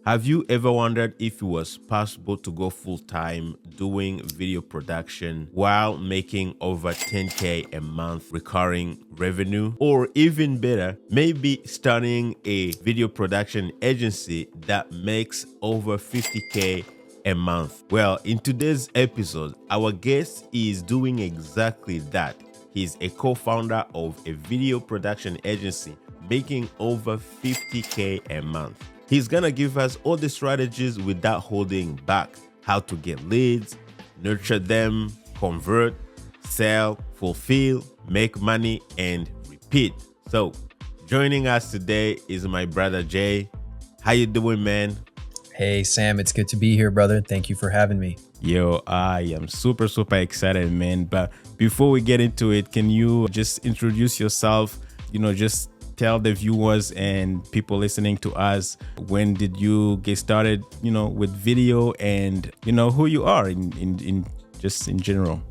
Have you ever wondered if it was possible to go full-time doing video production while making over 10K a month recurring revenue? Or even better, maybe starting a video production agency that makes over 50K a month? Well, in today's episode, our guest is doing exactly that. He's a co-founder of a video production agency making over 50K a month. He's gonna give us all the strategies without holding back: how to get leads, nurture them, convert, sell, fulfill, make money, and repeat. So joining us today is my brother Jay. How you doing, man? Hey, Sam, it's good to be here, brother. Thank you for having me. Yo, I am super excited, man. But before we get into it, can you just introduce yourself? Just tell the viewers and people listening to us, when did you get started, with video, and who you are in just in general.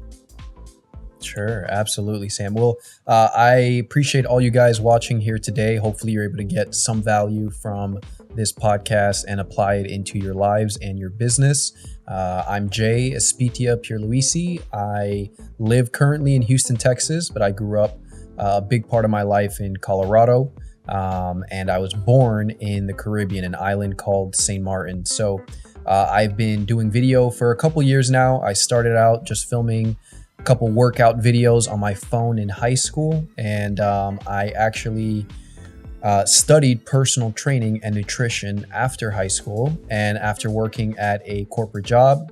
Sure, absolutely, Sam. Well, I appreciate all you guys watching here today. Hopefully you're able to get some value from this podcast and apply it into your lives and your business. I'm Jay Espitia Pierluisi. I live currently in Houston, Texas, but I grew up a big part of my life in Colorado. And I was born in the Caribbean, an island called St. Martin. So I've been doing video for a couple years now. I started out just filming a couple workout videos on my phone in high school. And I actually studied personal training and nutrition after high school. And after working at a corporate job,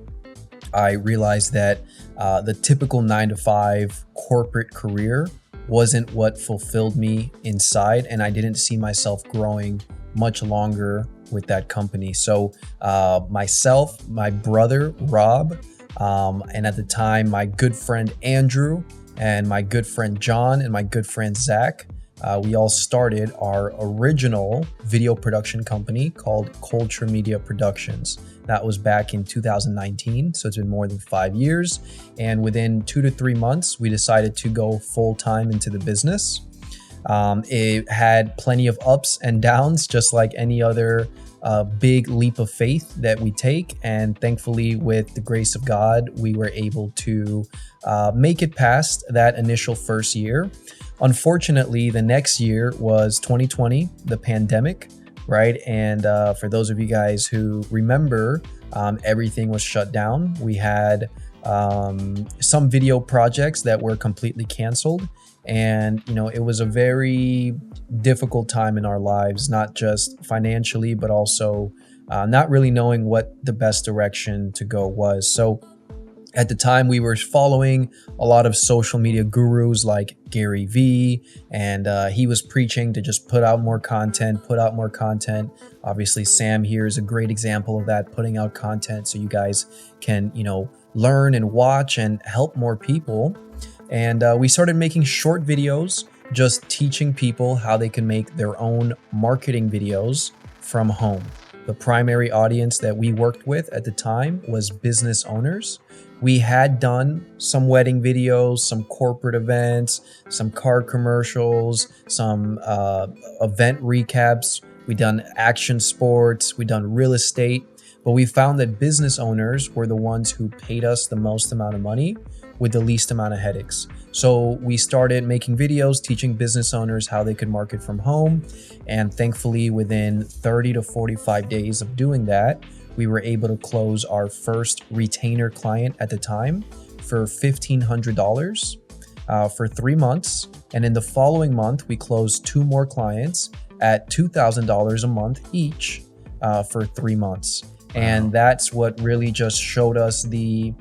I realized that the typical 9-to-5 corporate career wasn't what fulfilled me inside, and I didn't see myself growing much longer with that company. So myself, my brother Rob, and at the time my good friend Andrew, and my good friend John, and my good friend Zach, we all started our original video production company called Culture Media Productions. That was back in 2019, so it's been more than 5 years. And within 2 to 3 months, we decided to go full-time into the business. It had plenty of ups and downs, just like any other big leap of faith that we take. And thankfully, with the grace of God, we were able to make it past that initial first year. Unfortunately, the next year was 2020, the pandemic, right? And for those of you guys who remember, everything was shut down. We had some video projects that were completely canceled. And, it was a very difficult time in our lives, not just financially, but also not really knowing what the best direction to go was. So at the time, we were following a lot of social media gurus like Gary Vee, and he was preaching to just put out more content. Obviously, Sam here is a great example of that, putting out content so you guys can, learn and watch and help more people. And we started making short videos, just teaching people how they can make their own marketing videos from home. The primary audience that we worked with at the time was business owners. We had done some wedding videos, some corporate events, some car commercials, some event recaps. We done action sports, we done real estate, but we found that business owners were the ones who paid us the most amount of money with the least amount of headaches. So we started making videos teaching business owners how they could market from home. And thankfully, within 30 to 45 days of doing that, we were able to close our first retainer client at the time for $1,500 for 3 months. And in the following month, we closed 2 more clients at $2,000 a month each for 3 months. And that's what really just showed us the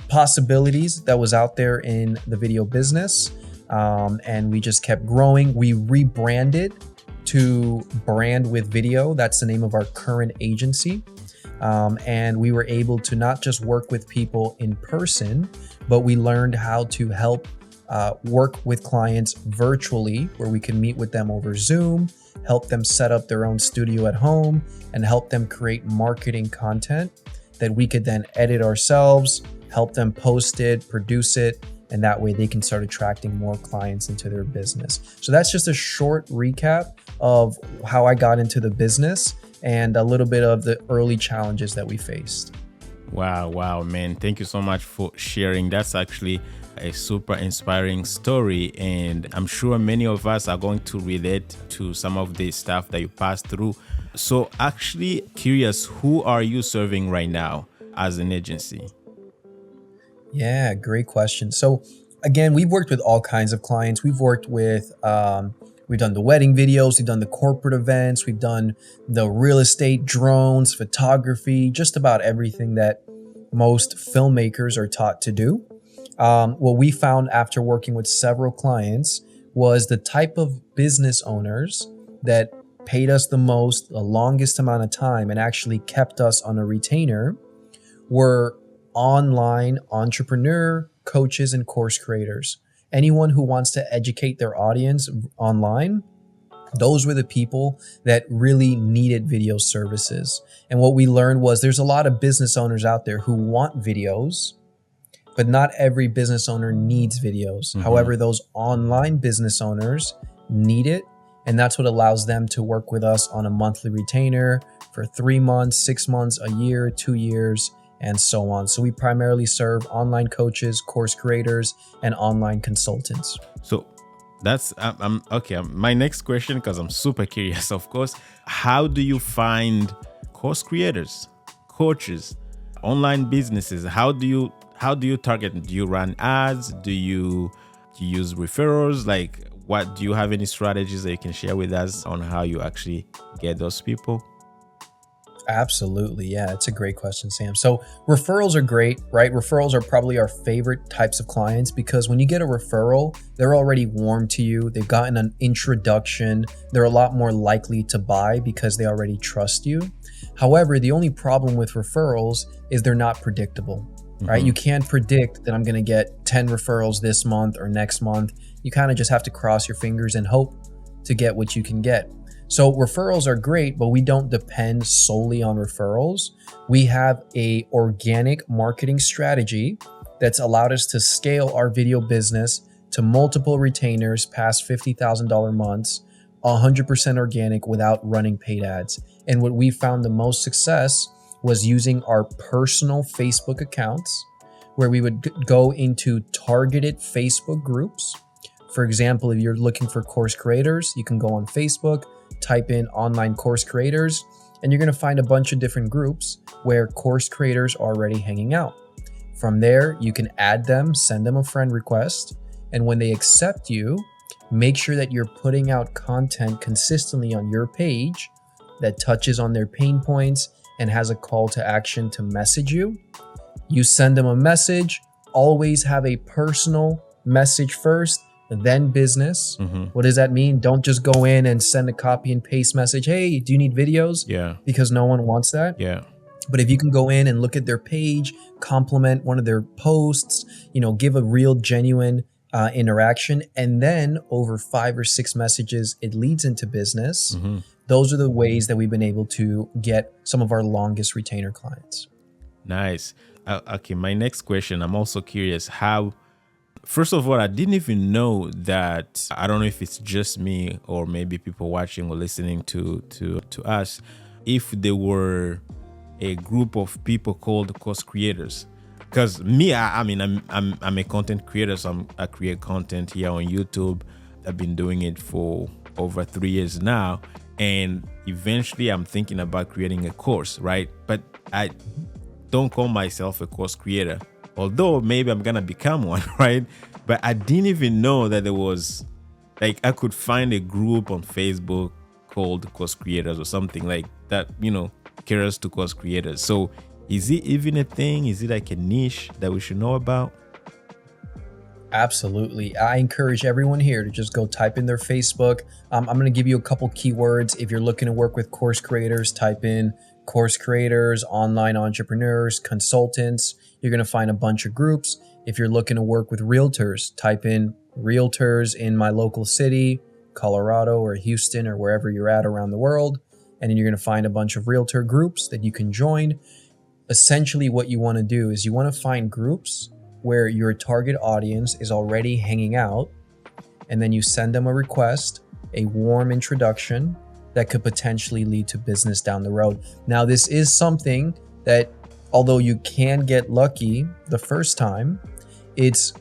possibilities that was out there in the video business. And we just kept growing. We rebranded to Brand with Video. That's the name of our current agency. And we were able to not just work with people in person, but we learned how to help work with clients virtually, where we can meet with them over Zoom, help them set up their own studio at home, and help them create marketing content that we could then edit ourselves, help them post it, produce it, and that way they can start attracting more clients into their business. So that's just a short recap of how I got into the business. and a little bit of the early challenges that we faced. Wow, man. Thank you so much for sharing. That's actually a super inspiring story. And I'm sure many of us are going to relate to some of the stuff that you passed through. So, actually, curious, who are you serving right now as an agency? Yeah, great question. So again, we've worked with all kinds of clients. We've worked with, we've done the wedding videos, we've done the corporate events, we've done the real estate, drones, photography, just about everything that most filmmakers are taught to do. What we found after working with several clients was the type of business owners that paid us the most, the longest amount of time, and actually kept us on a retainer were online entrepreneur, coaches, and course creators. Anyone who wants to educate their audience online, those were the people that really needed video services. And what we learned was there's a lot of business owners out there who want videos, but not every business owner needs videos. However, those online business owners need it. And that's what allows them to work with us on a monthly retainer for 3 months, 6 months, a year, 2 years, and so on. So we primarily serve online coaches, course creators, and online consultants. So that's I'm okay. My next question, because I'm super curious, of course, how do you find course creators, coaches, online businesses? How do you target? Do you run ads? Do you use referrals? Like, what do you have any strategies that you can share with us on how you actually get those people? Absolutely. Yeah, it's a great question, Sam. So referrals are great, right? Referrals are probably our favorite types of clients because when you get a referral, they're already warm to you. They've gotten an introduction. They're a lot more likely to buy because they already trust you. However, the only problem with referrals is they're not predictable, right? You can't predict that I'm going to get 10 referrals this month or next month. You kind of just have to cross your fingers and hope to get what you can get. So referrals are great, but we don't depend solely on referrals. We have a organic marketing strategy that's allowed us to scale our video business to multiple retainers past $50,000 months, 100% organic without running paid ads. And what we found the most success was using our personal Facebook accounts where we would go into targeted Facebook groups. For example, if you're looking for course creators, you can go on Facebook, type in online course creators, and you're going to find a bunch of different groups where course creators are already hanging out. From there, you can add them, send them a friend request, and when they accept you, make sure that you're putting out content consistently on your page that touches on their pain points and has a call to action to message you. You send them a message, always have a personal message first, then business. What does that mean? Don't just go in and send a copy and paste message. Hey, do you need videos? Yeah. Because no one wants that. Yeah. But if you can go in and look at their page, compliment one of their posts, give a real genuine interaction, and then over 5 or 6 messages, it leads into business. Those are the ways that we've been able to get some of our longest retainer clients. Nice. Okay, my next question, I'm also curious how. First of all, I didn't even know that. I don't know if it's just me or maybe people watching or listening to us, if there were a group of people called course creators. Because me, I mean, I'm a content creator, so I create content here on YouTube. I've been doing it for over 3 years now, and eventually I'm thinking about creating a course, right? But I don't call myself a course creator, although maybe I'm gonna become one, right? But I didn't even know that there was, like, I could find a group on Facebook called course creators or something like that, caters to course creators. So is it even a thing? Is it like a niche that we should know about? Absolutely. I encourage everyone here to just go type in their Facebook. I'm going to give you a couple keywords. If you're looking to work with course creators, type in course creators, online entrepreneurs, consultants. You're going to find a bunch of groups. If you're looking to work with realtors, type in realtors in my local city, Colorado or Houston or wherever you're at around the world. And then you're going to find a bunch of realtor groups that you can join. Essentially, what you want to do is you want to find groups where your target audience is already hanging out, and then you send them a request, a warm introduction, that could potentially lead to business down the road. Now, this is something that, although you can get lucky the first time, it's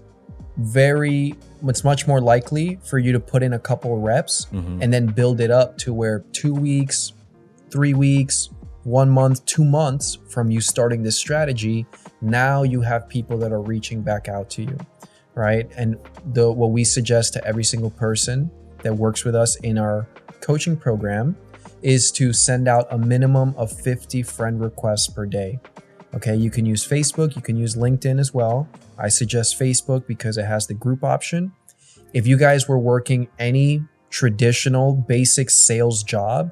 much more likely for you to put in a couple of reps and then build it up to where 2 weeks, 3 weeks, 1 month, 2 months from you starting this strategy, now you have people that are reaching back out to you, right? And what we suggest to every single person that works with us in our coaching program is to send out a minimum of 50 friend requests per day. Okay, you can use Facebook, you can use LinkedIn as well. I suggest Facebook because it has the group option. If you guys were working any traditional basic sales job,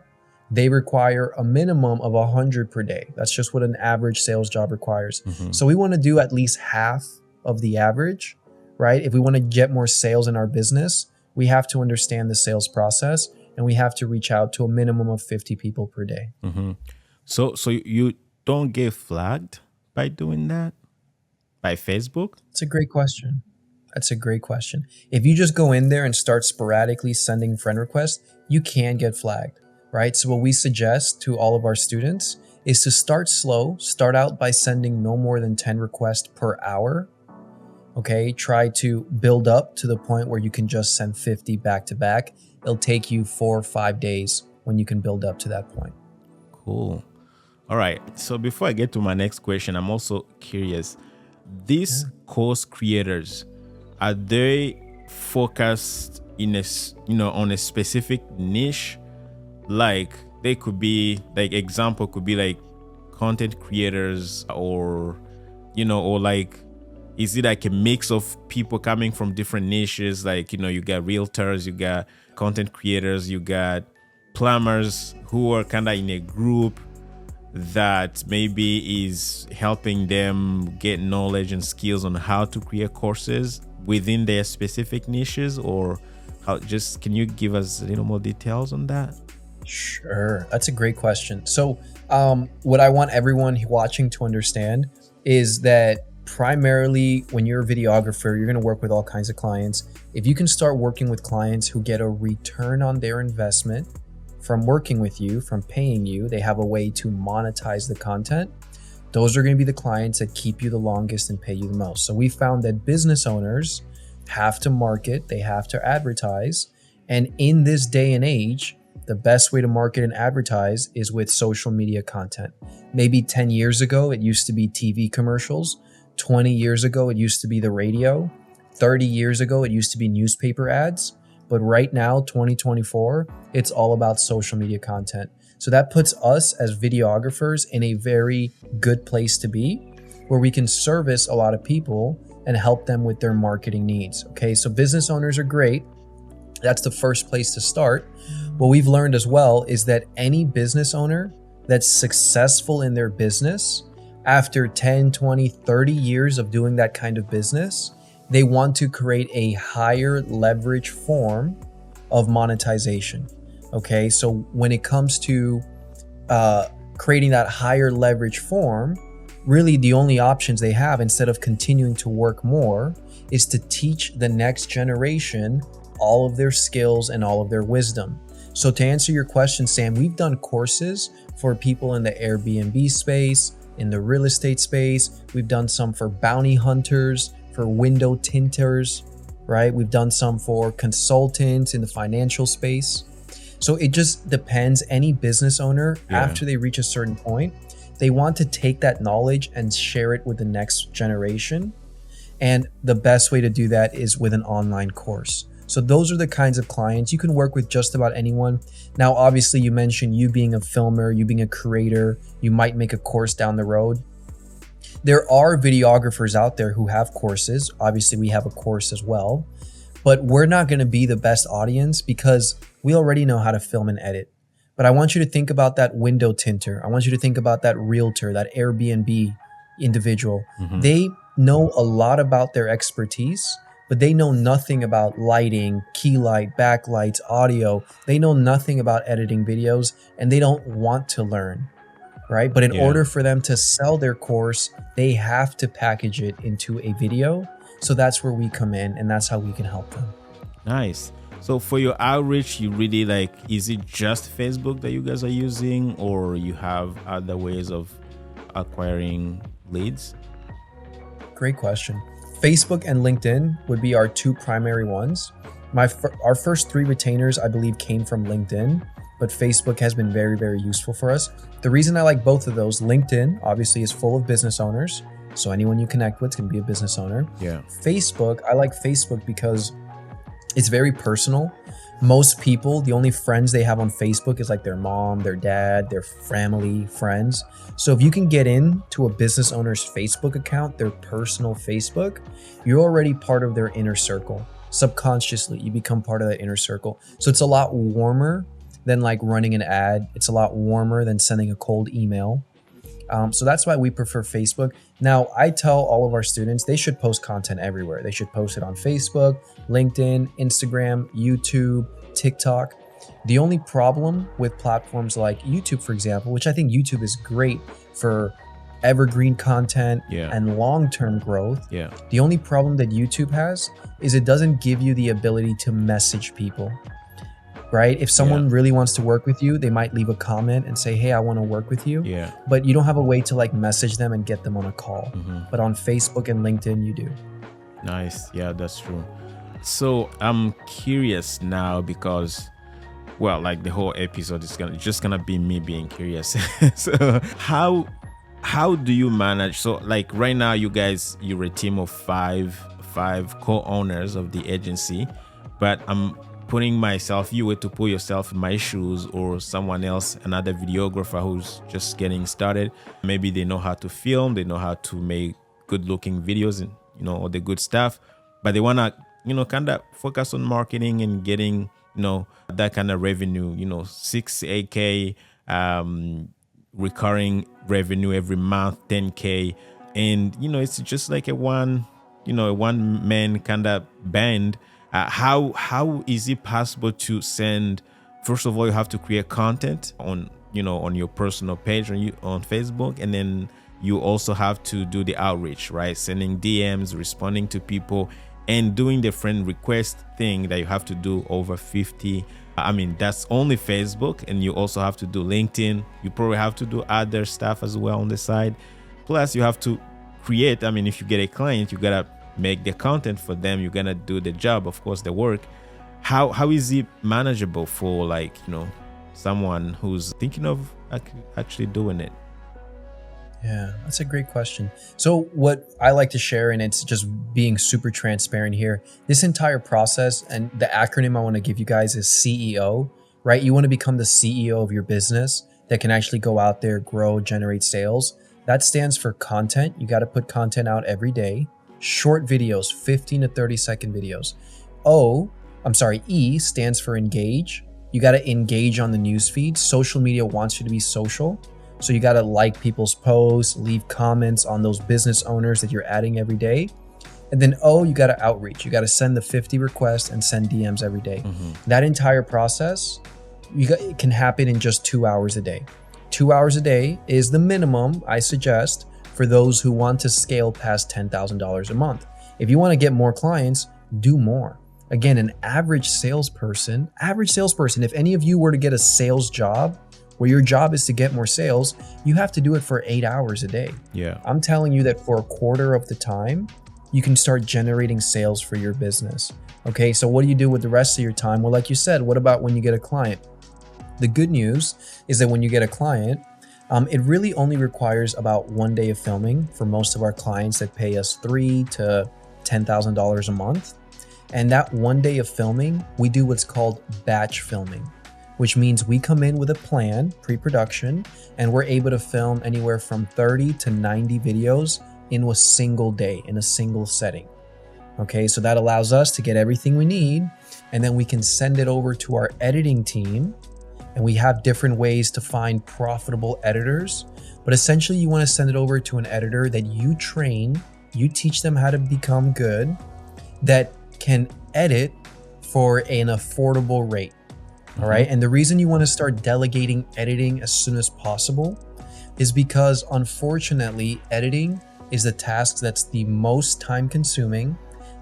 they require a minimum of 100 per day. That's just what an average sales job requires. So we want to do at least half of the average, right? If we want to get more sales in our business, we have to understand the sales process and we have to reach out to a minimum of 50 people per day. So you don't get flagged by doing that? By Facebook? That's a great question. That's a great question. If you just go in there and start sporadically sending friend requests, you can get flagged, right? So what we suggest to all of our students is to start slow. Start out by sending no more than 10 requests per hour. Okay, try to build up to the point where you can just send 50 back to back. It'll take you 4 or 5 days when you can build up to that point. Cool. All right. So before I get to my next question, I'm also curious. These course creators, are they focused in on a specific niche? Like they could be like, example could be like content creators, or or like, is it like a mix of people coming from different niches? Like, you got realtors, you got content creators, you got plumbers who are kind of in a group that maybe is helping them get knowledge and skills on how to create courses within their specific niches, or how? Just can you give us a little more details on that? Sure. That's a great question. So what I want everyone watching to understand is that primarily when you're a videographer, you're going to work with all kinds of clients. If you can start working with clients who get a return on their investment from working with you, from paying you, they have a way to monetize the content. Those are going to be the clients that keep you the longest and pay you the most. So we found that business owners have to market, they have to advertise. And in this day and age, the best way to market and advertise is with social media content. Maybe 10 years ago, it used to be TV commercials. 20 years ago, it used to be the radio. 30 years ago, it used to be newspaper ads. But right now, 2024, it's all about social media content. So that puts us as videographers in a very good place to be, where we can service a lot of people and help them with their marketing needs. Okay, so business owners are great. That's the first place to start. What we've learned as well is that any business owner that's successful in their business, after 10, 20, 30 years of doing that kind of business, they want to create a higher leverage form of monetization. Okay, so when it comes to creating that higher leverage form, really the only options they have, instead of continuing to work more, is to teach the next generation all of their skills and all of their wisdom. So to answer your question, Sam, we've done courses for people in the Airbnb space, in the real estate space. We've done some for bounty hunters, for window tinters, right? We've done some for consultants in the financial space. So it just depends. Any business owner, after they reach a certain point, they want to take that knowledge and share it with the next generation. And the best way to do that is with an online course. So those are the kinds of clients. You can work with just about anyone. Now, obviously, you mentioned you being a filmer, you being a creator, you might make a course down the road. There are videographers out there who have courses. Obviously, we have a course as well, but we're not going to be the best audience because we already know how to film and edit. But I want you to think about that window tinter. I want you to think about that realtor, that Airbnb individual. They know a lot about their expertise, but they know nothing about lighting, key light, backlights, audio. They know nothing about editing videos, and they don't want to learn, right? But in order for them to sell their course, they have to package it into a video. So that's where we come in, and that's how we can help them. Nice. So for your outreach, you really like, is it just Facebook that you guys are using, or you have other ways of acquiring leads? Great question. Facebook and LinkedIn would be our two primary ones. Our first 3 retainers, I believe, came from LinkedIn, but Facebook has been very, very useful for us. The reason I like both of those, LinkedIn obviously is full of business owners, so anyone you connect with can be a business owner. Yeah. Facebook, I like Facebook because it's very personal. Most people, the only friends they have on Facebook is like their mom, their dad, their family, friends. So if you can get into a business owner's Facebook account, their personal Facebook, you're already part of their inner circle. Subconsciously, you become part of that inner circle. So it's a lot warmer than like running an ad. It's a lot warmer than sending a cold email. So that's why we prefer Facebook. Now, I tell all of our students they should post content everywhere. They should post it on Facebook, LinkedIn, Instagram, YouTube, TikTok. The only problem with platforms like YouTube, for example, which I think YouTube is great for evergreen content and long-term growth. Yeah. The only problem that YouTube has is it doesn't give you the ability to message people. Right? If someone really wants to work with you, they might leave a comment and say, hey, I want to work with you. Yeah. But you don't have a way to like message them and get them on a call. But on Facebook and LinkedIn, you do. Nice. Yeah, that's true. So I'm curious now because, well, like the whole episode is just gonna be me being curious. So how do you manage? So like right now, you're a team of five co-owners of the agency, but I'm putting myself, you were to put yourself in my shoes, or someone else, another videographer who's just getting started. Maybe they know how to film, they know how to make good looking videos and, all the good stuff, but they want to, kind of focus on marketing and getting, that kind of revenue, 6-8K, recurring revenue every month, 10K. And, it's just like a one man kind of band. How is it possible to send? First of all, you have to create content on your personal page on Facebook, and then you also have to do the outreach, right? Sending DMs, responding to people, and doing the friend request thing that you have to do over 50. I mean, that's only Facebook, and you also have to do LinkedIn. You probably have to do other stuff as well on the side. Plus, you have to create. I mean, if you get a client, you gotta make the content for them. You're gonna do the job, of course, the work. How is it manageable for someone who's thinking of actually doing it? Yeah, that's a great question. So what I like to share, and it's just being super transparent here, this entire process, and the acronym I want to give you guys is CEO, right? You want to become the CEO of your business that can actually go out there, grow, generate sales. That stands for content. You got to put content out every day. Short videos, 15 to 30 second videos. E stands for engage. You got to engage on the newsfeed. Social media wants you to be social. So you got to like people's posts, leave comments on those business owners that you're adding every day. And then you got to outreach. You got to send the 50 requests and send DMs every day. That entire process, it can happen in just 2 hours a day. 2 hours a day is the minimum I suggest for those who want to scale past $10,000 a month. If you want to get more clients, do more. Again, an average salesperson, if any of you were to get a sales job where your job is to get more sales, you have to do it for 8 hours a day. Yeah. I'm telling you that for a quarter of the time, you can start generating sales for your business. Okay, so what do you do with the rest of your time? Well, like you said, what about when you get a client? The good news is that when you get a client, it really only requires about 1 day of filming for most of our clients that pay us $3,000 to $10,000 a month. And that 1 day of filming, we do what's called batch filming, which means we come in with a plan, pre-production, and we're able to film anywhere from 30 to 90 videos in a single day, in a single setting. Okay, so that allows us to get everything we need, and then we can send it over to our editing team. And we have different ways to find profitable editors, but essentially you want to send it over to an editor that you train, you teach them how to become good, that can edit for an affordable rate. All right. And the reason you want to start delegating editing as soon as possible is because unfortunately, editing is the task that's the most time consuming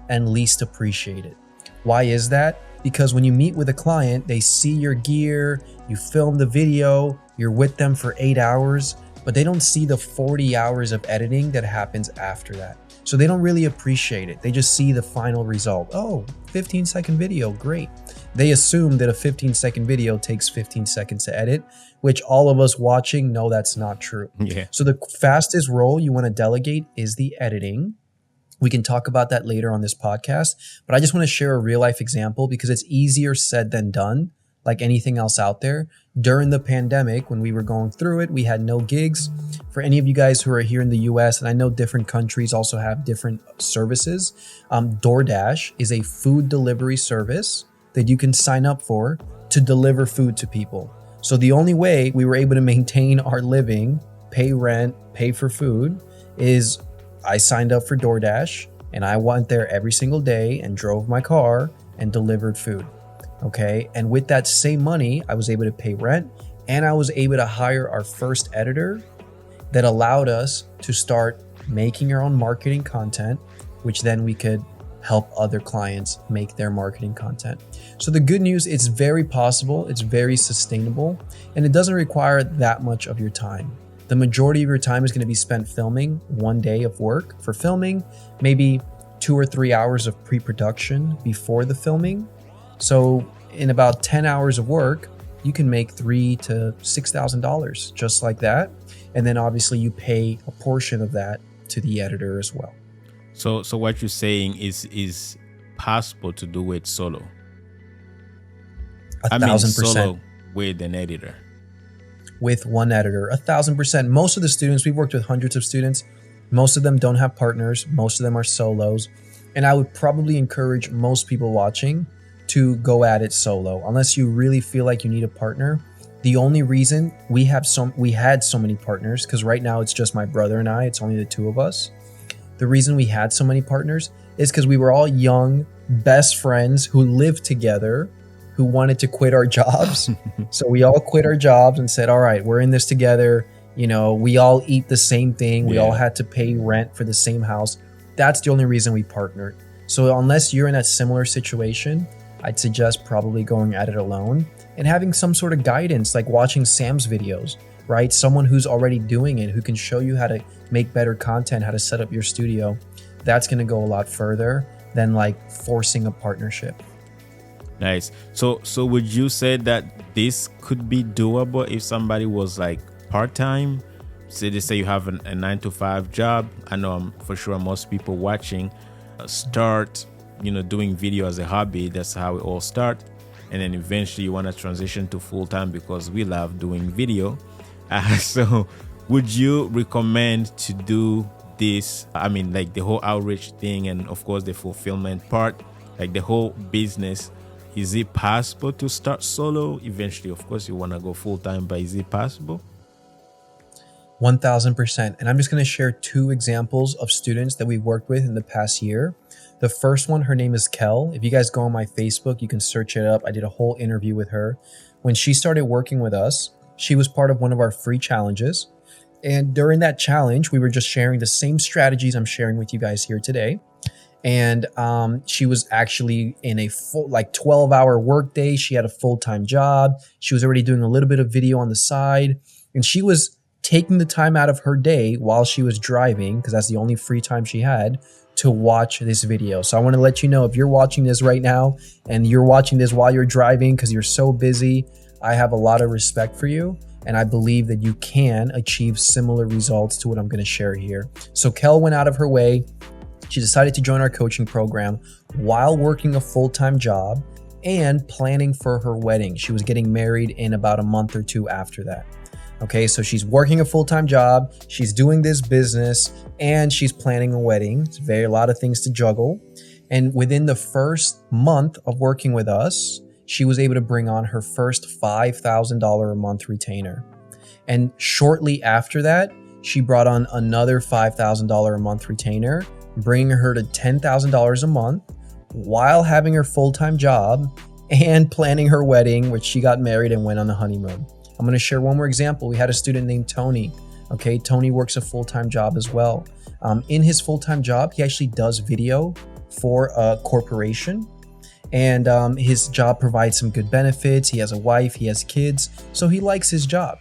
and least appreciated. Why is that? because when you meet with a client, they see your gear, you film the video, you're with them for 8 hours, but they don't see the 40 hours of editing that happens after that. So they don't really appreciate it. They just see the final result. Oh, 15-second video, great. They assume that a 15-second video takes 15 seconds to edit, which all of us watching know that's not true. Yeah. So the fastest role you want to delegate is the editing. We can talk about that later on this podcast, but I just want to share a real life example because it's easier said than done, like anything else out there. During the pandemic, when we were going through it, we had no gigs. For any of you guys who are here in the US, and I know different countries also have different services, DoorDash is a food delivery service that you can sign up for to deliver food to people. So the only way we were able to maintain our living, pay rent, pay for food is I signed up for DoorDash and I went there every single day and drove my car and delivered food. Okay. And with that same money, I was able to pay rent and I was able to hire our first editor that allowed us to start making our own marketing content, which then we could help other clients make their marketing content. So the good news, it's very possible, it's very sustainable, and it doesn't require that much of your time. The majority of your time is going to be spent filming 1 day of work for filming, maybe 2 or 3 hours of pre-production before the filming. So in about 10 hours of work, you can make $3,000 to $6,000 just like that. And then obviously you pay a portion of that to the editor as well. So what you're saying is possible to do it solo. 1,000%. Solo with an editor. With one editor, 1,000%. Most of the students, we've worked with hundreds of students. Most of them don't have partners. Most of them are solos. And I would probably encourage most people watching to go at it solo, unless you really feel like you need a partner. The only reason we had so many partners, because right now it's just my brother and I, it's only the two of us. The reason we had so many partners is because we were all young, best friends who lived together, who wanted to quit our jobs. So we all quit our jobs and said, all right, we're in this together. You know, we all eat the same thing. We all had to pay rent for the same house. That's the only reason we partnered. So unless you're in that similar situation, I'd suggest probably going at it alone and having some sort of guidance, like watching Sam's videos, right? Someone who's already doing it, who can show you how to make better content, how to set up your studio. That's going to go a lot further than like forcing a partnership. Nice. So would you say that this could be doable if somebody was like part-time? Say they say you have a 9-to-5 job. I know for sure most people watching start, doing video as a hobby. That's how we all start. And then eventually you want to transition to full-time because we love doing video. So would you recommend to do this? I mean, like the whole outreach thing and of course the fulfillment part, like the whole business. Is it possible to start solo? Eventually, of course, you want to go full-time, but is it possible? 1,000%. And I'm just going to share 2 examples of students that we've worked with in the past year. The first one, her name is Kel. If you guys go on my Facebook, you can search it up. I did a whole interview with her. When she started working with us, she was part of one of our free challenges. And during that challenge, we were just sharing the same strategies I'm sharing with you guys here today. And she was actually in a full 12-hour workday. She had a full-time job. She was already doing a little bit of video on the side. And she was taking the time out of her day while she was driving, because that's the only free time she had, to watch this video. So I want to let you know, if you're watching this right now and you're watching this while you're driving because you're so busy, I have a lot of respect for you. And I believe that you can achieve similar results to what I'm going to share here. So Kel went out of her way. She decided to join our coaching program while working a full-time job and planning for her wedding. She was getting married in about a month or 2 after that. Okay, so she's working a full-time job, she's doing this business, and she's planning a wedding. It's a lot of things to juggle. And within the first month of working with us, she was able to bring on her first $5,000 a month retainer. And shortly after that, she brought on another $5,000 a month retainer, bringing her to $10,000 a month while having her full-time job and planning her wedding, which she got married and went on a honeymoon. I'm going to share one more example. We had a student named Tony. Okay, Tony works a full-time job as well. In his full-time job, he actually does video for a corporation. and his job provides some good benefits. He has a wife, he has kids, so he likes his job,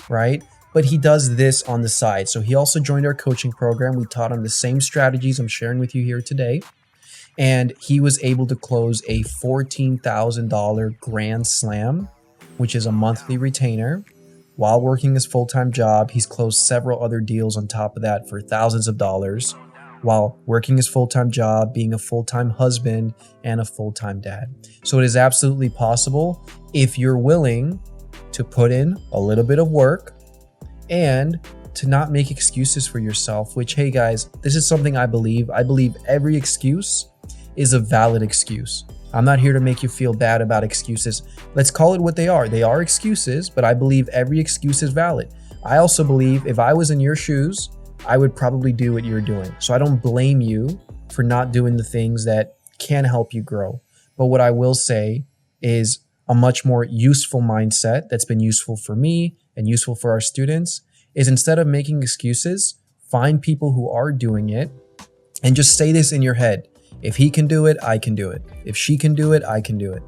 right? But he does this on the side. So he also joined our coaching program. We taught him the same strategies I'm sharing with you here today. And he was able to close a $14,000 grand slam, which is a monthly retainer, while working his full-time job. He's closed several other deals on top of that for thousands of dollars while working his full-time job, being a full-time husband and a full-time dad. So it is absolutely possible if you're willing to put in a little bit of work and to not make excuses for yourself, which, hey guys, this is something I believe. I believe every excuse is a valid excuse. I'm not here to make you feel bad about excuses. Let's call it what they are. They are excuses, but I believe every excuse is valid. I also believe if I was in your shoes, I would probably do what you're doing. So I don't blame you for not doing the things that can help you grow. But what I will say is a much more useful mindset that's been useful for me and useful for our students is, instead of making excuses, find people who are doing it and just say this in your head. If he can do it, I can do it. If she can do it, I can do it.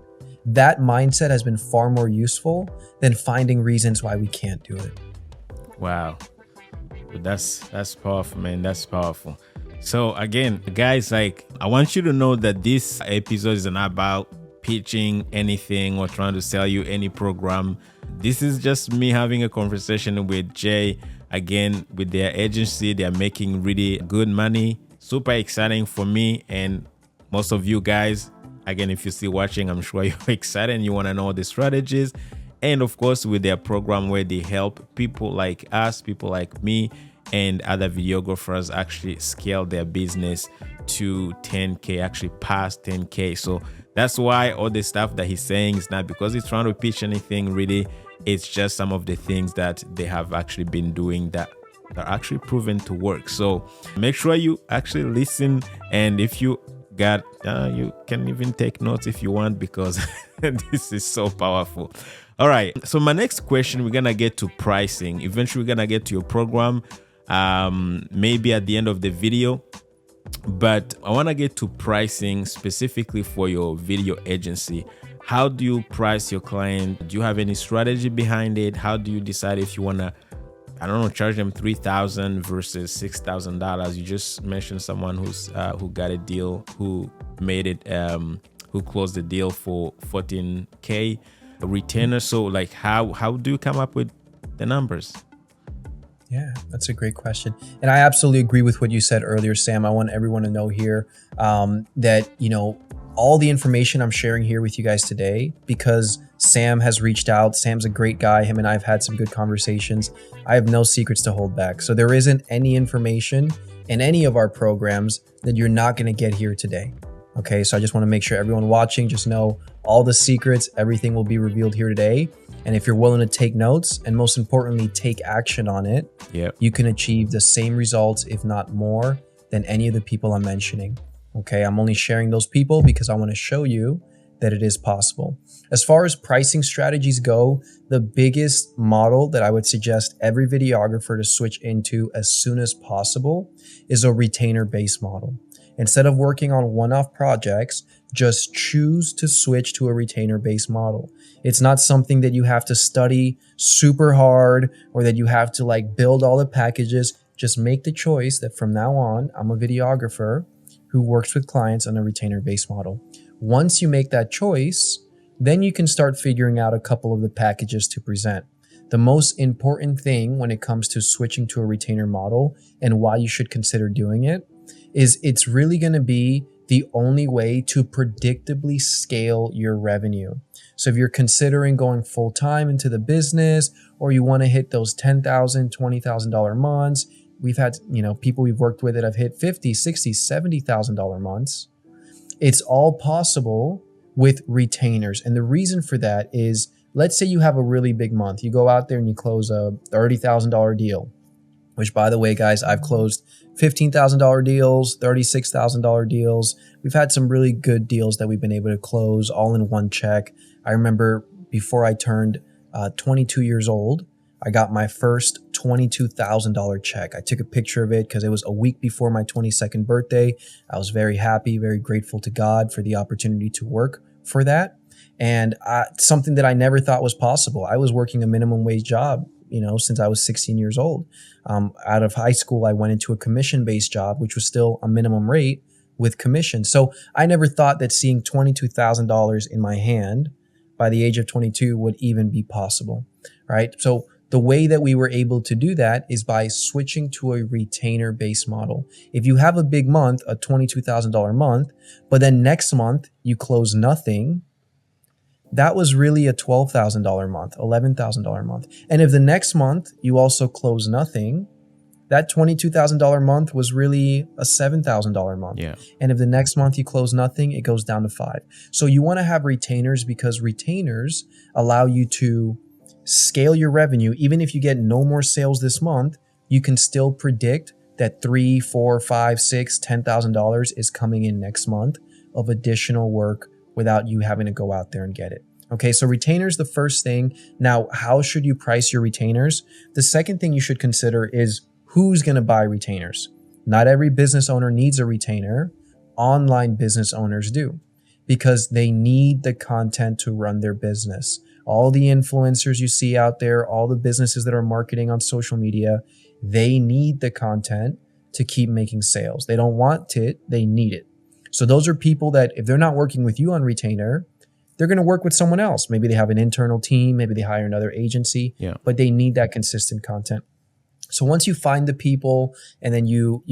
That mindset has been far more useful than finding reasons why we can't do it. Wow. That's powerful, man. That's powerful. So again, guys, like, I want you to know that this episode is not about pitching anything or trying to sell you any program. This is just me having a conversation with Jay. Again, with their agency, they're making really good money. Super exciting for me and most of you guys. Again, if you're still watching, I'm sure you're excited and you want to know the strategies. And of course, with their program where they help people like us, people like me, and other videographers actually scale their business to 10K, actually past 10K. So that's why all the stuff that he's saying is not because he's trying to pitch anything really. It's just some of the things that they have actually been doing that are actually proven to work. So make sure you actually listen. And if you got, you can even take notes if you want, because this is so powerful. All right. So my next question, we're going to get to pricing. Eventually, we're going to get to your program, maybe at the end of the video. But I want to get to pricing specifically for your video agency. How do you price your client? Do you have any strategy behind it? How do you decide if you want to, I don't know, charge them $3,000 versus $6,000? You just mentioned someone who got a deal, who made it, who closed the deal for 14K retainer. So like, how do you come up with the numbers? Yeah, that's a great question. And I absolutely agree with what you said earlier, Sam. I want everyone to know here that, you know, all the information I'm sharing here with you guys today, because Sam has reached out. Sam's a great guy. Him and I have had some good conversations. I have no secrets to hold back. So there isn't any information in any of our programs that you're not going to get here today. Okay, so I just want to make sure everyone watching just know all the secrets, everything will be revealed here today. And if you're willing to take notes and most importantly, take action on it, you can achieve the same results, if not more, than any of the people I'm mentioning. Okay, I'm only sharing those people because I want to show you that it is possible. As far as pricing strategies go, the biggest model that I would suggest every videographer to switch into as soon as possible is a retainer-based model. Instead of working on one-off projects, just choose to switch to a retainer-based model. It's not something that you have to study super hard or that you have to like build all the packages. Just make the choice that from now on, I'm a videographer who works with clients on a retainer-based model. Once you make that choice, then you can start figuring out a couple of the packages to present. The most important thing when it comes to switching to a retainer model and why you should consider doing it is it's really going to be the only way to predictably scale your revenue. So if you're considering going full-time into the business, or you want to hit those $10,000, $20,000 months, we've had, people we've worked with that have hit $50,000, $60,000, $70,000 months. It's all possible with retainers. And the reason for that is, let's say you have a really big month. You go out there and you close a $30,000 deal, which, by the way, guys, I've closed $15,000 deals, $36,000 deals. We've had some really good deals that we've been able to close all in one check. I remember before I turned 22 years old, I got my first $22,000 check. I took a picture of it because it was a week before my 22nd birthday. I was very happy, very grateful to God for the opportunity to work for that. And something that I never thought was possible. I was working a minimum wage job, since I was 16 years old. Out of high school, I went into a commission-based job, which was still a minimum rate with commission. So I never thought that seeing $22,000 in my hand by the age of 22 would even be possible, right? So the way that we were able to do that is by switching to a retainer-based model. If you have a big month, a $22,000 month, but then next month you close nothing, that was really a $12,000 month, $11,000 month. And if the next month you also close nothing, that $22,000 month was really a $7,000 month. Yeah. And if the next month you close nothing, it goes down to 5. So you want to have retainers because retainers allow you to scale your revenue. Even if you get no more sales this month, you can still predict that $3, $4, $5, $6, $10,000 is coming in next month of additional work without you having to go out there and get it. Okay, so retainers, the first thing. Now, how should you price your retainers? The second thing you should consider is who's going to buy retainers. Not every business owner needs a retainer. Online business owners do, because they need the content to run their business. All the influencers you see out there, all the businesses that are marketing on social media, they need the content to keep making sales. They don't want it, they need it. So those are people that if they're not working with you on retainer, they're going to work with someone else. Maybe they have an internal team, maybe they hire another agency, but they need that consistent content. So once you find the people and then you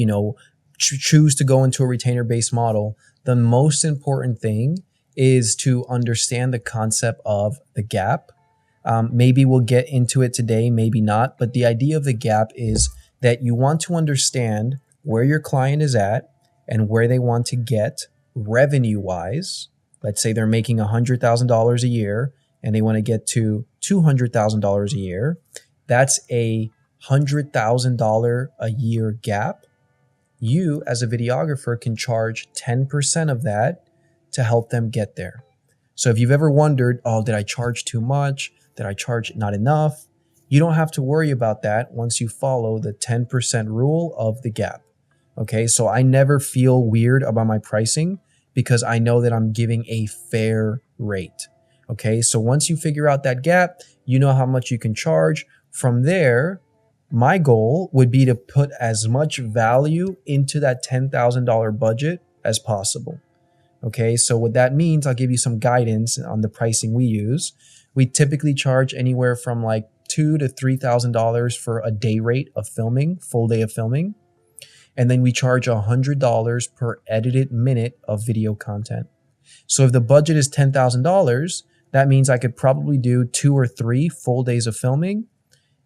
choose to go into a retainer-based model, the most important thing is to understand the concept of the gap. Maybe we'll get into it today, maybe not. But the idea of the gap is that you want to understand where your client is at and where they want to get revenue-wise. Let's say they're making $100,000 a year and they want to get to $200,000 a year. That's a $100,000 a year gap. You, as a videographer, can charge 10% of that to help them get there. So if you've ever wondered, oh, did I charge too much? Did I charge not enough? You don't have to worry about that once you follow the 10% rule of the gap. Okay, so I never feel weird about my pricing because I know that I'm giving a fair rate. Okay, so once you figure out that gap, you know how much you can charge. From there, my goal would be to put as much value into that $10,000 budget as possible. Okay, so what that means, I'll give you some guidance on the pricing we use. We typically charge anywhere from like $2,000 to $3,000 for a day rate of filming, full day of filming. And then we charge $100 per edited minute of video content. So if the budget is $10,000, that means I could probably do 2 or 3 full days of filming.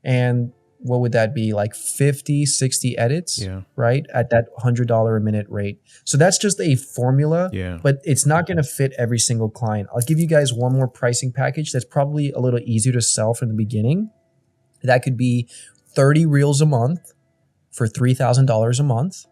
And what would that be? Like 50, 60 edits, right? At that $100 a minute rate. So that's just a formula, but it's not going to fit every single client. I'll give you guys one more pricing package that's probably a little easier to sell from the beginning. That could be 30 reels a month for $3,000 a month,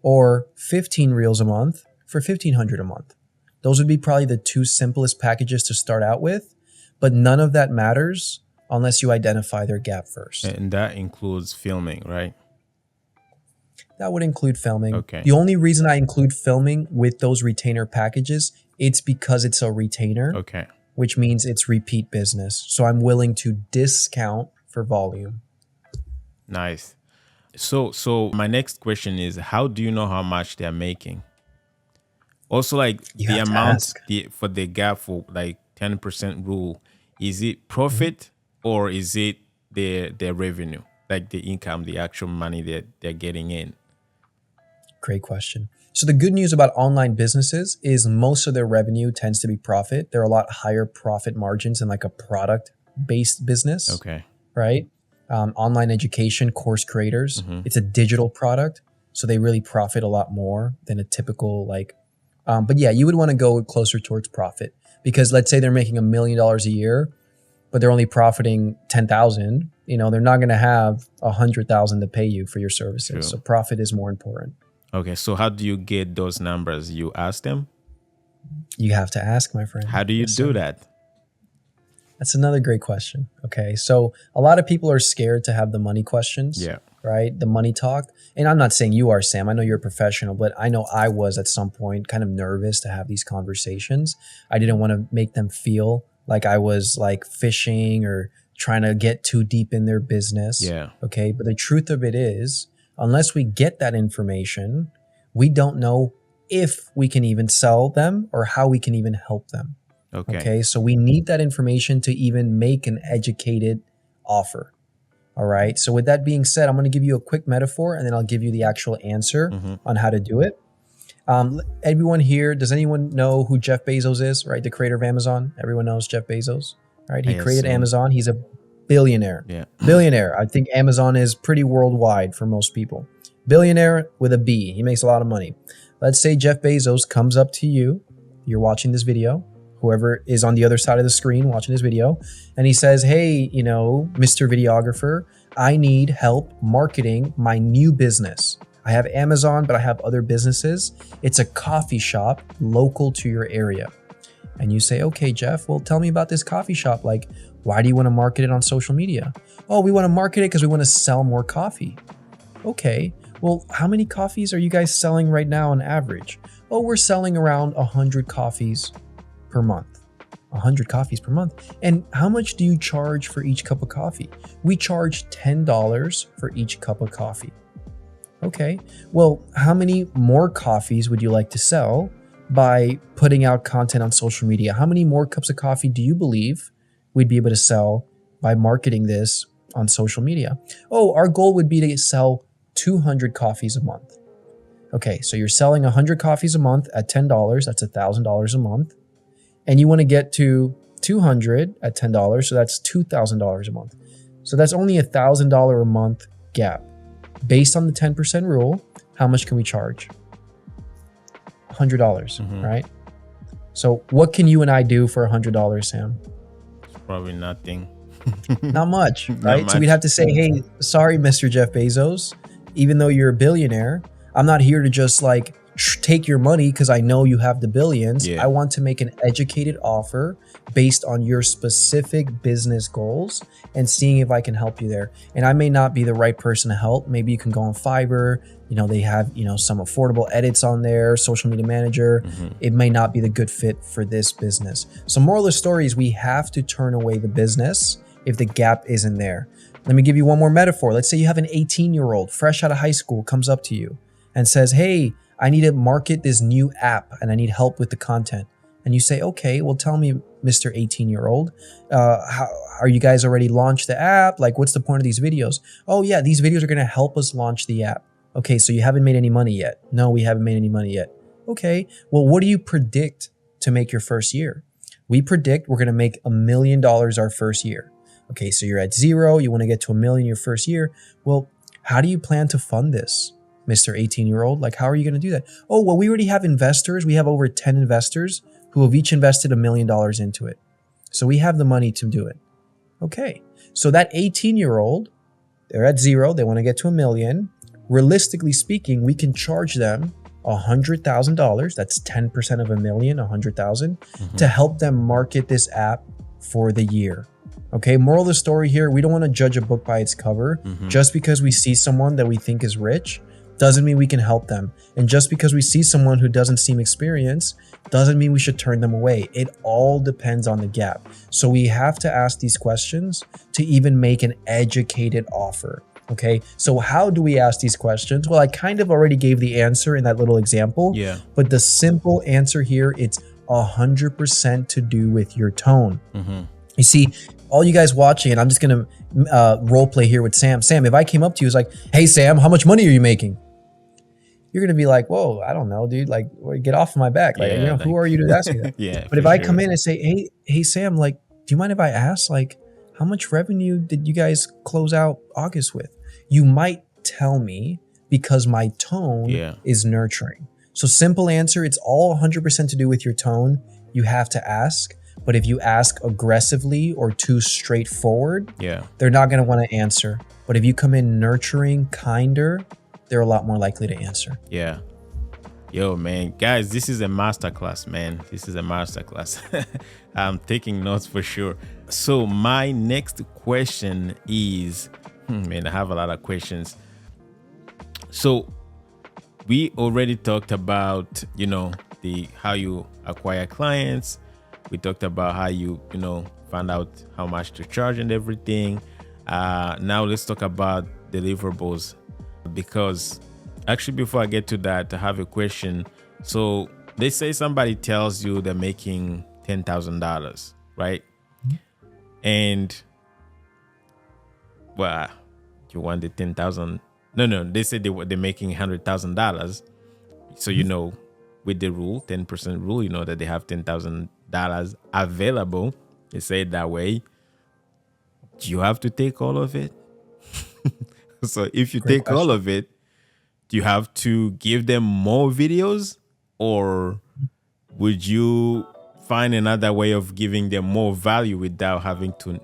or 15 reels a month for $1,500 a month. Those would be probably the 2 simplest packages to start out with, but none of that matters unless you identify their gap first. And that includes filming, right? That would include filming. Okay. The only reason I include filming with those retainer packages, it's because it's a retainer, which means it's repeat business. So I'm willing to discount for volume. Nice. So my next question is, how do you know how much they're making? Also, like the amount for the gap for like 10% rule, is it profit or is it their revenue, like the income, the actual money that they're getting in? Great question. So the good news about online businesses is most of their revenue tends to be profit. There are a lot higher profit margins than like a product-based business. Okay. Right? Online education, course creators, it's a digital product. So they really profit a lot more than a typical but yeah, you would want to go closer towards profit, because let's say they're making $1 million a year, but they're only profiting 10,000, they're not going to have 100,000 to pay you for your services. True. So profit is more important. Okay. So how do you get those numbers? You ask them? You have to ask, my friend. How do you do that? That's another great question. Okay. So a lot of people are scared to have the money questions. Yeah. right? The money talk. And I'm not saying you are, Sam. I know you're a professional, but I know I was at some point kind of nervous to have these conversations. I didn't want to make them feel like I was like fishing or trying to get too deep in their business. Yeah. Okay. But the truth of it is, unless we get that information, we don't know if we can even sell them or how we can even help them. Okay. So we need that information to even make an educated offer. All right. So with that being said, I'm going to give you a quick metaphor and then I'll give you the actual answer on how to do it. Everyone here, does anyone know who Jeff Bezos is, right? The creator of Amazon. Everyone knows Jeff Bezos, right? He created Amazon. He's a billionaire. Yeah. Billionaire. I think Amazon is pretty worldwide for most people. Billionaire with a B. He makes a lot of money. Let's say Jeff Bezos comes up to you. You're watching this video. Whoever is on the other side of the screen watching this video. And he says, hey, you know, Mr. Videographer, I need help marketing my new business. I have Amazon, but I have other businesses. It's a coffee shop local to your area. And you say, okay, Jeff, well, tell me about this coffee shop. Like, why do you want to market it on social media? Oh, we want to market it because we want to sell more coffee. Okay, well, how many coffees are you guys selling right now on average? Oh, we're selling around 100 coffees per month. 100 coffees per month. And how much do you charge for each cup of coffee? We charge $10 for each cup of coffee. Okay, well, how many more coffees would you like to sell by putting out content on social media? How many more cups of coffee do you believe we'd be able to sell by marketing this on social media? Oh, our goal would be to sell 200 coffees a month. Okay, so you're selling 100 coffees a month at $10. That's $1,000 a month. And you want to get to 200 at $10. So that's $2,000 a month. So that's only $1,000 a month gap. Based on the 10% rule, how much can we charge? $100, right? So what can you and I do for $100, Sam? It's probably nothing. Not much, Not right? much. So we'd have to say, hey, sorry, Mr. Jeff Bezos, even though you're a billionaire, I'm not here to just like take your money because I know you have the billions. Yeah. I want to make an educated offer based on your specific business goals and seeing if I can help you there. And I may not be the right person to help. Maybe you can go on Fiverr. You know, they have, you know, some affordable edits on there, social media manager. It may not be the good fit for this business. So moral of the story is we have to turn away the business if the gap isn't there. Let me give you one more metaphor. Let's say you have an 18-year-old fresh out of high school comes up to you and says, hey, I need to market this new app and I need help with the content. And you say, okay, well, tell me, Mr. 18-year-old, how are you guys already launched the app? Like, what's the point of these videos? Oh yeah, these videos are going to help us launch the app. Okay, so you haven't made any money yet. No, we haven't made any money yet. Okay, well, what do you predict to make your first year? We predict we're going to make $1 million our first year. Okay, so you're at 0, you want to get to $1 million your first year. Well, how do you plan to fund this, Mr. 18-year-old? Like, how are you going to do that? Oh, well, we already have investors. We have over 10 investors who have each invested $1 million into it. So we have the money to do it. Okay, so that 18-year-old, they're at 0, they want to get to $1 million. Realistically speaking, we can charge them $100,000. That's 10% of $1 million, 100,000, to help them market this app for the year. Okay, moral of the story here, we don't want to judge a book by its cover. Just because we see someone that we think is rich doesn't mean we can help them. And just because we see someone who doesn't seem experienced doesn't mean we should turn them away. It all depends on the gap. So we have to ask these questions to even make an educated offer. Okay, so how do we ask these questions? Well, I kind of already gave the answer in that little example. Yeah. But the simple answer here, it's 100% to do with your tone. You see, all you guys watching, and I'm just going to role play here with Sam. Sam, if I came up to you, it's like, hey, Sam, how much money are you making? You're going to be like, whoa, I don't know, dude. Like, get off of my back. Like, Yeah, who are you to ask me that? Yeah. But if I come in and say, hey, Sam, like, do you mind if I ask, like, how much revenue did you guys close out August with? You might tell me because my tone is nurturing. So simple answer, it's all 100% to do with your tone. You have to ask. But if you ask aggressively or too straightforward, they're not going to want to answer. But if you come in nurturing, kinder, they're a lot more likely to answer. Yeah. Yo, man, guys, this is a masterclass, man. This is a masterclass. I'm taking notes for sure. So my next question is, man, I have a lot of questions. So we already talked about, the how you acquire clients. We talked about how you find out how much to charge and everything. Now let's talk about deliverables, because actually before I get to that, I have a question. So they say somebody tells you they're making $10,000, right? And well, you want the 10,000? No, they said they're making $100,000. So with the rule, 10% rule, that they have $10,000 available. They say it that way. Do you have to take all of it? So if you Great take all question. of it, do you have to give them more videos, or would you find another way of giving them more value without having to,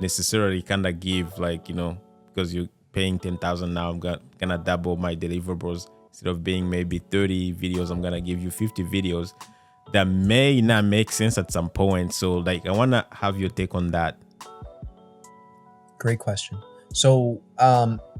necessarily kind of give because you're paying 10,000 now, I'm gonna double my deliverables. Instead of being maybe 30 videos, I'm gonna give you 50 videos. That may not make sense at some point. So I wanna have your take on that. Great question. So,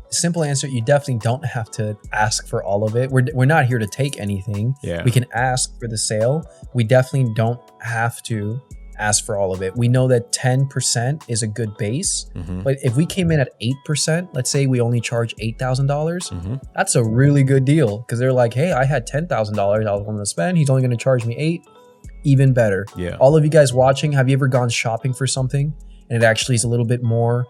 simple answer, you definitely don't have to ask for all of it. We're not here to take anything. Yeah. We can ask for the sale. We definitely don't have to ask for all of it. We know that 10% is a good base, but if we came in at 8%, let's say we only charge $8,000, that's a really good deal, because they're like, hey, I had $10,000 I was willing to spend. He's only going to charge me $8,000. Even better. Yeah. All of you guys watching, have you ever gone shopping for something and it actually is a little bit more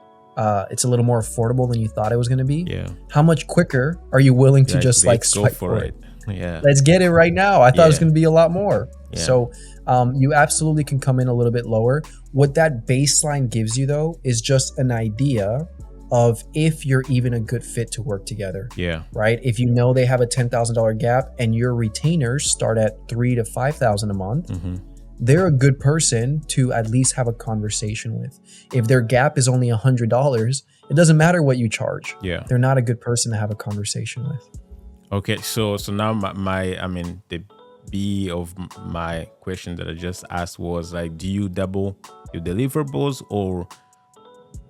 it's a little more affordable than you thought it was going to be? Yeah. How much quicker are you willing to just let's swipe go for it? Yeah. Let's get it right now. I thought it was going to be a lot more. Yeah. So you absolutely can come in a little bit lower. What that baseline gives you, though, is just an idea of if you're even a good fit to work together. Yeah. Right? If you know they have a $10,000 gap and your retainers start at $3,000 to $5,000 a month, they're a good person to at least have a conversation with. If their gap is only $100, it doesn't matter what you charge. Yeah. They're not a good person to have a conversation with. Okay, so now the B of my question that I just asked was do you double your deliverables, or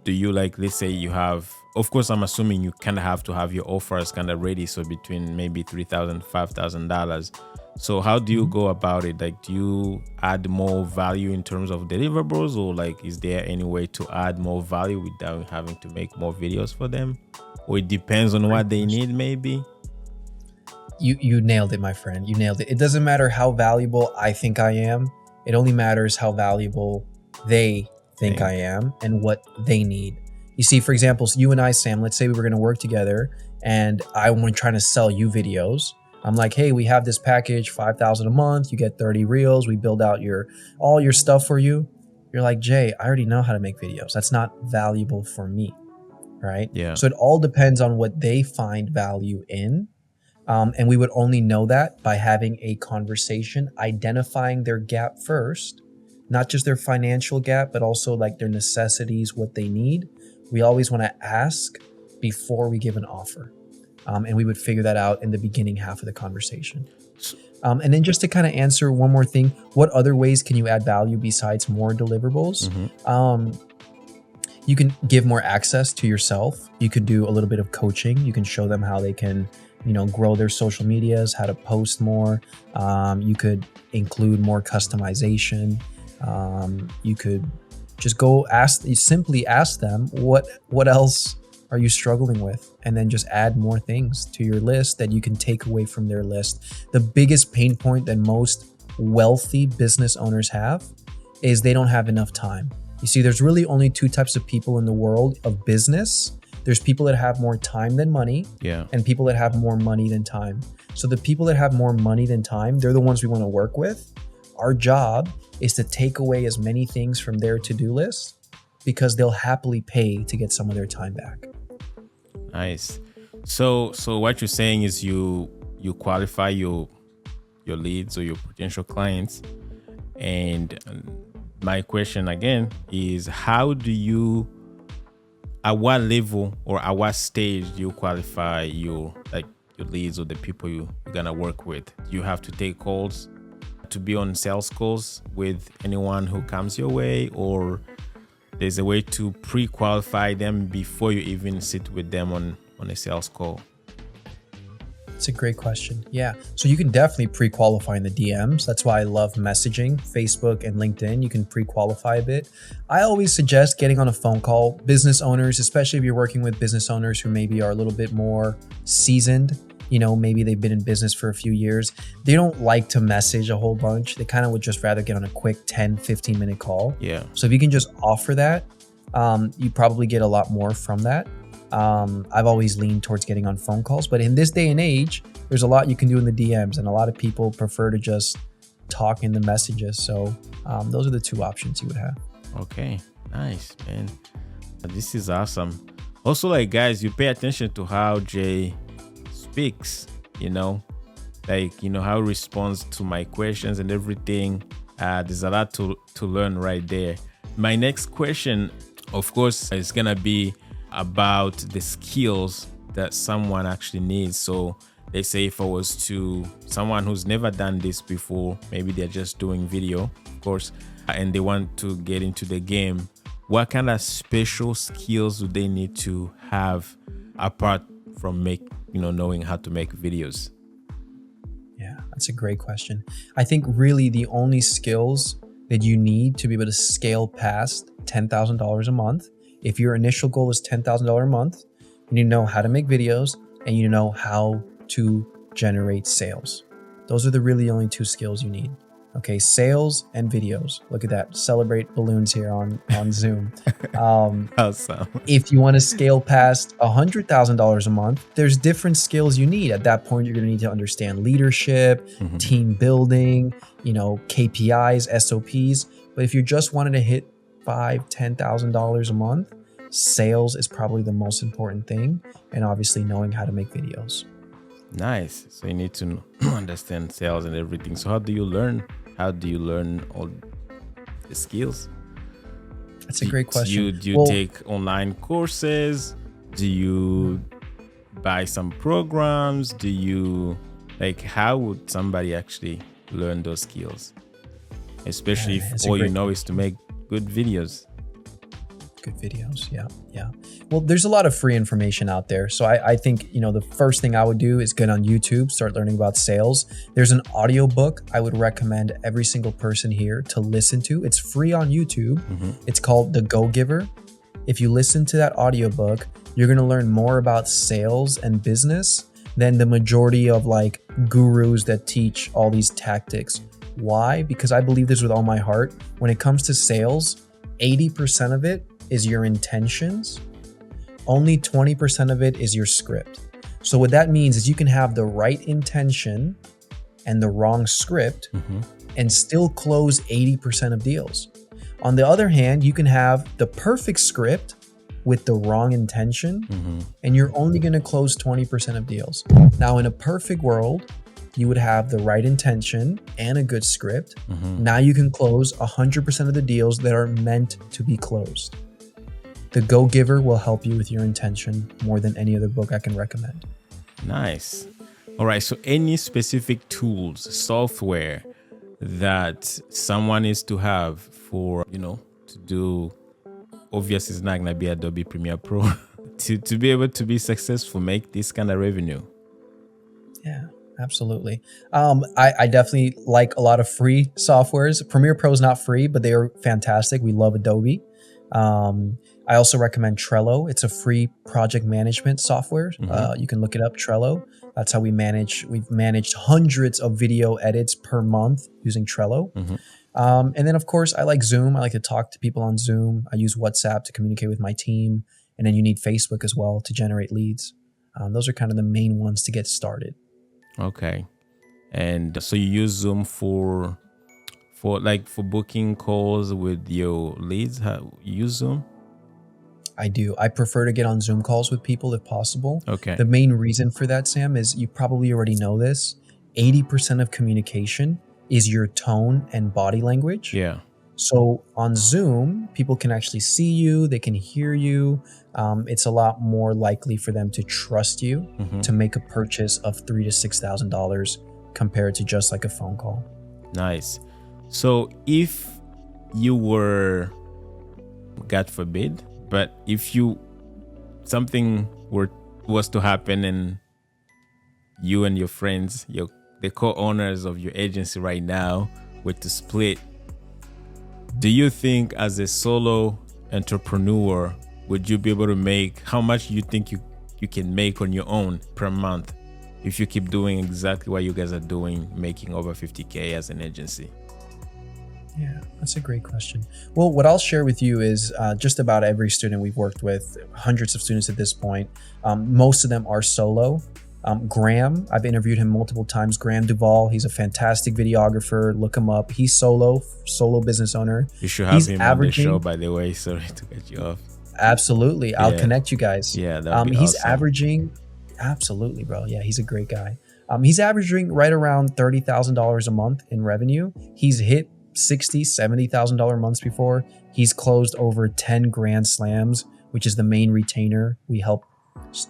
do you let's say you have, of course I'm assuming you kind of have to have your offers kind of ready, so between maybe $3,000, $5,000. So how do you go about it? Do you add more value in terms of deliverables, or is there any way to add more value without having to make more videos for them? Or it depends on what they need, maybe? You nailed it, my friend. You nailed it. It doesn't matter how valuable I think I am. It only matters how valuable they think I am and what they need. You see, for example, you and I, Sam, let's say we were going to work together and I want trying to sell you videos. I'm like, hey, we have this package, $5,000 a month. You get 30 reels. We build out all your stuff for you. You're like, Jay, I already know how to make videos. That's not valuable for me, right? Yeah. So it all depends on what they find value in. And we would only know that by having a conversation, identifying their gap first, not just their financial gap, but also their necessities, what they need. We always want to ask before we give an offer. And we would figure that out in the beginning half of the conversation. And then just to kind of answer one more thing, what other ways can you add value besides more deliverables? You can give more access to yourself. You could do a little bit of coaching. You can show them how they can grow their social medias, how to post more. You could include more customization. You could just simply ask them, what else are you struggling with? And then just add more things to your list that you can take away from their list. The biggest pain point that most wealthy business owners have is they don't have enough time. You see, there's really only two types of people in the world of business. There's people that have more time than money, and people that have more money than time. So the people that have more money than time, they're the ones we want to work with. Our job is to take away as many things from their to-do list because they'll happily pay to get some of their time back. Nice. So what you're saying is you qualify your leads or your potential clients, and my question again is, how do you, at what level or at what stage do you qualify your leads or the people you're gonna work with? Do you have to take calls to be on sales calls with anyone who comes your way, or there's a way to pre-qualify them before you even sit with them on a sales call? It's a great question. Yeah. So you can definitely pre-qualify in the DMs. That's why I love messaging. Facebook and LinkedIn, you can pre-qualify a bit. I always suggest getting on a phone call. Business owners, especially if you're working with business owners who maybe are a little bit more seasoned, maybe they've been in business for a few years. They don't like to message a whole bunch. They kind of would just rather get on a quick 10, 15-minute call. Yeah. So if you can just offer that, you probably get a lot more from that. I've always leaned towards getting on phone calls, but in this day and age, there's a lot you can do in the DMs, and a lot of people prefer to just talk in the messages. So those are the two options you would have. Okay, nice, man. This is awesome. Also, like, guys, you pay attention to how Jay speaks, how he responds to my questions and everything. There's a lot to learn right there. My next question, of course, is gonna be about the skills that someone actually needs. So let's say if I was to someone who's never done this before, maybe they're just doing video, of course, and they want to get into the game, what kind of special skills do they need to have apart from knowing how to make videos? Yeah, that's a great question. I think really the only skills that you need to be able to scale past $10,000 a month, if your initial goal is $10,000 a month, you need to know how to make videos and you know how to generate sales. Those are the really only two skills you need. Okay, sales and videos. Look at that. Celebrate balloons here on Zoom. Awesome. If you want to scale past $100,000 a month, there's different skills you need. At that point, you're going to need to understand leadership, team building, KPIs, SOPs. But if you just wanted to hit $5,000, $10,000 a month, sales is probably the most important thing, and obviously knowing how to make videos. Nice. So you need to understand sales and everything. So how do you learn all the skills? That's a great question. Do you take online courses? Do you buy some programs? Do you how would somebody actually learn those skills? Especially if all you know is to make good videos. Good videos. Yeah. Well, there's a lot of free information out there. So I think, the first thing I would do is get on YouTube, start learning about sales. There's an audiobook I would recommend every single person here to listen to. It's free on YouTube. It's called The Go Giver. If you listen to that audiobook, you're going to learn more about sales and business than the majority of gurus that teach all these tactics. Why? Because I believe this with all my heart. When it comes to sales, 80% of it is your intentions. Only 20% of it is your script. So what that means is you can have the right intention and the wrong script and still close 80% of deals. On the other hand, you can have the perfect script with the wrong intention and you're only going to close 20% of deals. Now, in a perfect world, you would have the right intention and a good script. Now you can close 100% of the deals that are meant to be closed. The Go Giver will help you with your intention more than any other book I can recommend. Nice. All right. So any specific tools, software that someone needs to have for, to do, obviously it's not going to be Adobe Premiere Pro, to be able to be successful, make this kind of revenue? Yeah. Absolutely. I definitely like a lot of free softwares. Premiere Pro is not free, but they are fantastic. We love Adobe. I also recommend Trello. It's a free project management software. You can look it up, Trello. That's how we've managed hundreds of video edits per month using Trello. And then of course, I like Zoom. I like to talk to people on Zoom. I use WhatsApp to communicate with my team. And then you need Facebook as well to generate leads. Those are kind of the main ones to get started. Okay. And so you use Zoom for booking calls with your leads? How you use Zoom? I do. I prefer to get on Zoom calls with people if possible. Okay. The main reason for that, Sam, is you probably already know this. 80% of communication is your tone and body language. Yeah. So on Zoom, people can actually see you, they can hear you. It's a lot more likely for them to trust you to make a purchase of $3,000 to $6,000 compared to just like a phone call. Nice. So if you were, God forbid, but if something were was to happen and you and your friends, the co-owners of your agency right now, were to split, do you think as a solo entrepreneur, would you be able to make, how much you think you can make on your own per month if you keep doing exactly what you guys are doing, making over 50K as an agency? Yeah, that's a great question. Well, what I'll share with you is just about every student we've worked with, hundreds of students at this point. Most of them are solo. Graham, I've interviewed him multiple times. Graham Duvall, he's a fantastic videographer. Look him up. He's solo business owner. You should have him on the show, by the way. Sorry to cut you off. Absolutely. I'll connect you guys. Yeah, that would be he's awesome. Averaging, absolutely, bro. Yeah, he's a great guy. He's averaging right around $30,000 a month in revenue. He's hit $60,000, $70,000 months before. He's closed over 10 grand slams, which is the main retainer we help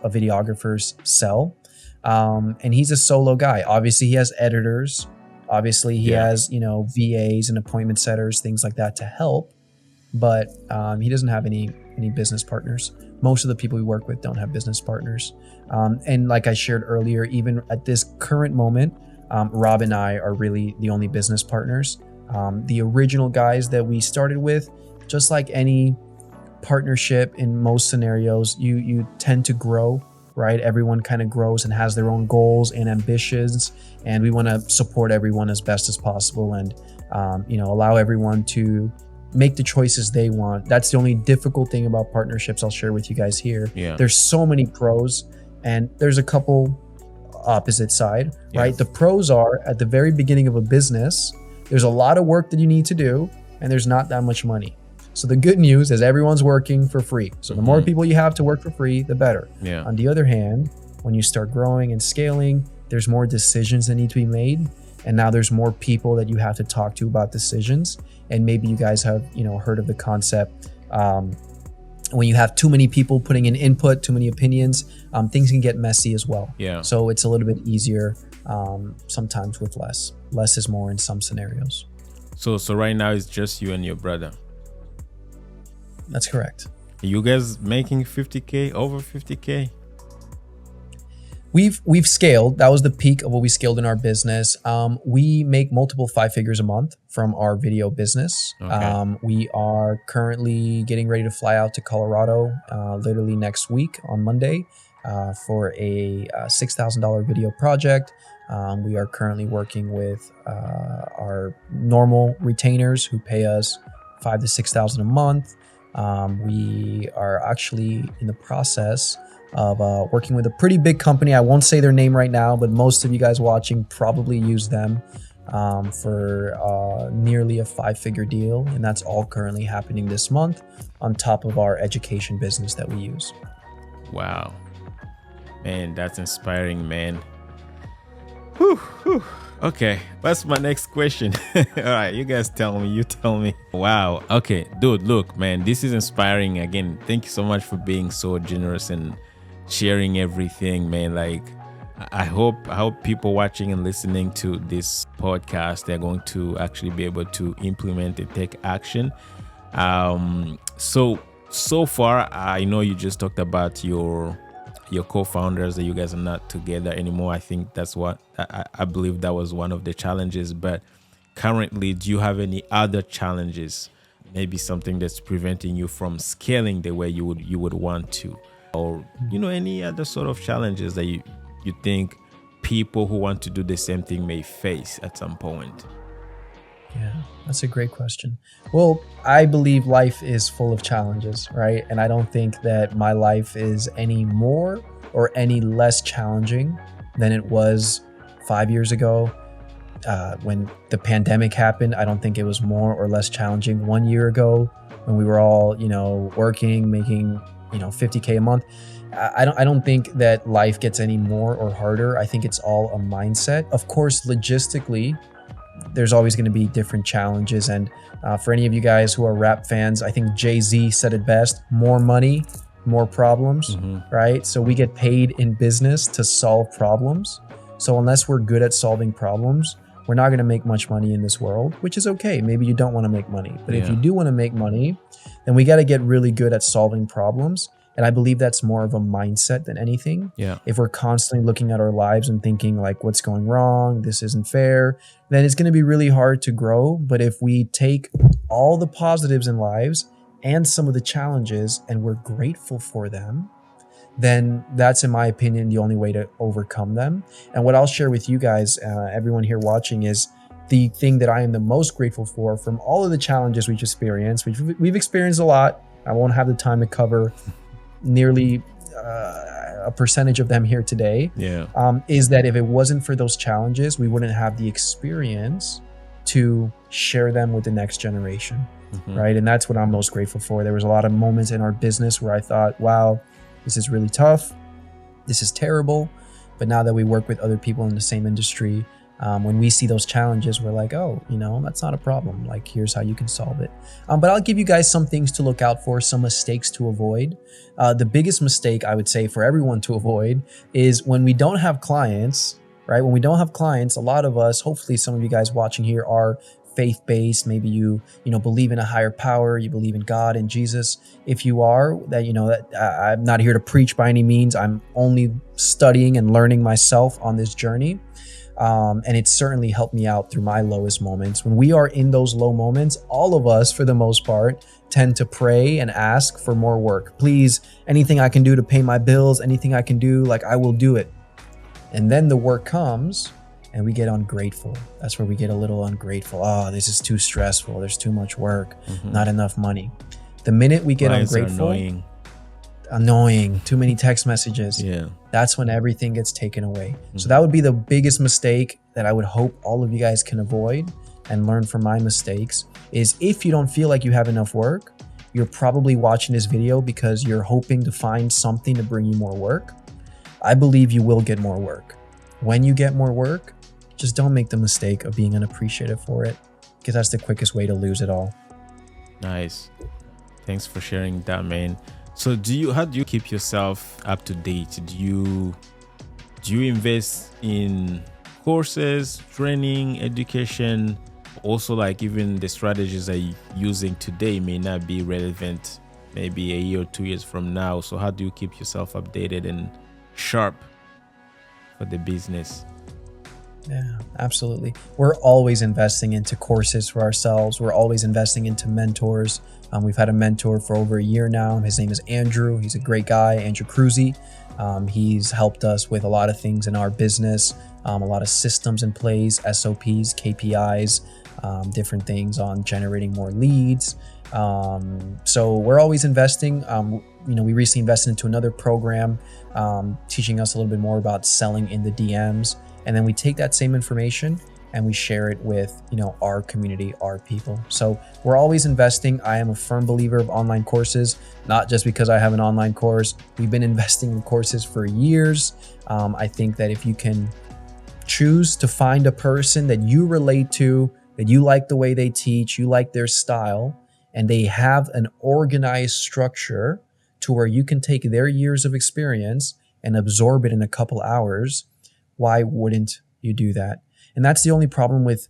videographers sell. And he's a solo guy. Obviously, he has editors. Obviously, he has, VAs and appointment setters, things like that to help. But he doesn't have any business partners. Most of the people we work with don't have business partners. And like I shared earlier, even at this current moment, Rob and I are really the only business partners. The original guys that we started with, just like any partnership in most scenarios, you tend to grow, right? Everyone kind of grows and has their own goals and ambitions, and we want to support everyone as best as possible and allow everyone to make the choices they want. That's the only difficult thing about partnerships I'll share with you guys here. There's so many pros and there's a couple opposite side, right? The pros are at the very beginning of a business, there's a lot of work that you need to do and there's not that much money. So the good news is everyone's working for free. So the more people you have to work for free, the better. On the other hand, when you start growing and scaling, there's more decisions that need to be made. And now there's more people that you have to talk to about decisions. And maybe you guys have, heard of the concept. When you have too many people putting in input, too many opinions, things can get messy as well. So it's a little bit easier sometimes with less. Less is more in some scenarios. So right now it's just you and your brother. That's correct. Are you guys making 50K, over 50K? We've scaled. That was the peak of what we scaled in our business. We make multiple 5 figures a month from our video business. We are currently getting ready to fly out to Colorado literally next week on Monday for a $6,000 video project. We are currently working with our normal retainers who pay us $5,000 to $6,000 a month. We are actually in the process of working with a pretty big company. I won't say their name right now, but most of you guys watching probably use them for nearly a 5-figure deal. And that's all currently happening this month on top of our education business that we use. Wow. Man, that's inspiring, man. Whew, whew. Okay, that's my next question. All right, you guys tell me. You tell me. Wow. Okay, dude, look, man, this is inspiring. Again, thank you so much for being so generous and sharing everything, man. Like, I hope people watching and listening to this podcast, they're going to actually be able to implement and take action. So far, I know you just talked about your co-founders, that you guys are not together anymore. I think that's what I believe that was one of the challenges. But currently, do you have any other challenges? Maybe something that's preventing you from scaling the way you would want to, or any other sort of challenges that you think people who want to do the same thing may face at some point? Yeah, that's a great question. Well, I believe life is full of challenges, right? And I don't think that my life is any more or any less challenging than it was 5 years ago. When the pandemic happened, I don't think it was more or less challenging 1 year ago when we were all, working, making, $50K a month. I don't think that life gets any more or harder. I think it's all a mindset. Of course, logistically, there's always going to be different challenges. And for any of you guys who are rap fans, I think Jay-Z said it best: more money, more problems, right? So we get paid in business to solve problems. So unless we're good at solving problems, we're not going to make much money in this world, which is okay. Maybe you don't want to make money, but if you do want to make money, then we got to get really good at solving problems. And I believe that's more of a mindset than anything. Yeah. If we're constantly looking at our lives and thinking like, what's going wrong? This isn't fair. Then it's going to be really hard to grow. But if we take all the positives in lives and some of the challenges and we're grateful for them, then that's, in my opinion, the only way to overcome them. And what I'll share with you guys, everyone here watching, is the thing that I am the most grateful for from all of the challenges we've experienced, which we've experienced a lot. I won't have the time to cover nearly a percentage of them here today. Yeah. Is that if it wasn't for those challenges, we wouldn't have the experience to share them with the next generation, right? And that's what I'm most grateful for. There was a lot of moments in our business where I thought, wow, this is really tough. This is terrible. But now that we work with other people in the same industry, when we see those challenges, we're like, oh, that's not a problem. Like, here's how you can solve it. But I'll give you guys some things to look out for, some mistakes to avoid. The biggest mistake I would say for everyone to avoid is when we don't have clients, right? When we don't have clients, a lot of us, hopefully some of you guys watching here are faith-based. Maybe you believe in a higher power, you believe in God and Jesus. If you are, that I'm not here to preach by any means. I'm only studying and learning myself on this journey. And it's certainly helped me out through my lowest moments. When we are in those low moments, all of us, for the most part, tend to pray and ask for more work. Please, anything I can do to pay my bills, anything I can do, like, I will do it. And then the work comes and we get ungrateful. That's where we get a little ungrateful. Oh, this is too stressful. There's too much work, not enough money. The minute we get ungrateful, annoying, too many text messages. Yeah. That's when everything gets taken away. So that would be the biggest mistake that I would hope all of you guys can avoid and learn from my mistakes, is if you don't feel like you have enough work, you're probably watching this video because you're hoping to find something to bring you more work. I believe you will get more work. When you get more work, just don't make the mistake of being unappreciative for it, because that's the quickest way to lose it all. Nice. Thanks for sharing that, man. So how do you keep yourself up to date? Do you invest in courses, training, education? Also, like, even the strategies that you're using today may not be relevant maybe a year or 2 years from now. So how do you keep yourself updated and sharp for the business? Yeah, absolutely. We're always investing into courses for ourselves. We're always investing into mentors. We've had a mentor for over a year now. His name is Andrew. He's a great guy, Andrew Cruzy. He's helped us with a lot of things in our business, a lot of systems in place, SOPs, KPIs, different things on generating more leads. So we're always investing. We recently invested into another program, teaching us a little bit more about selling in the DMs. And then we take that same information and we share it with, our community, our people. So we're always investing. I am a firm believer of online courses, not just because I have an online course. We've been investing in courses for years. I think that if you can choose to find a person that you relate to, that you like the way they teach, you like their style, and they have an organized structure to where you can take their years of experience and absorb it in a couple hours, why wouldn't you do that? And that's the only problem with,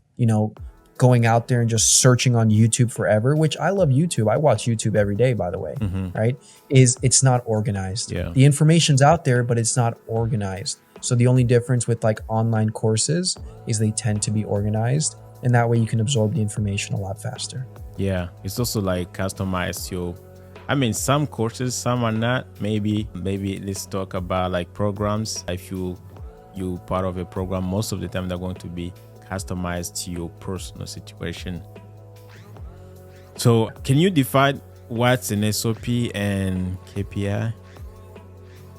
going out there and just searching on YouTube forever, which I love YouTube. I watch YouTube every day, by the way, right? It's not organized. Yeah. The information's out there, but it's not organized. So the only difference with like online courses is they tend to be organized, and that way you can absorb the information a lot faster. Yeah. It's also like customized to, some courses, some are not. Maybe let's talk about like programs. If you part of a program, most of the time they're going to be customized to your personal situation. So can you define what's an SOP and KPI?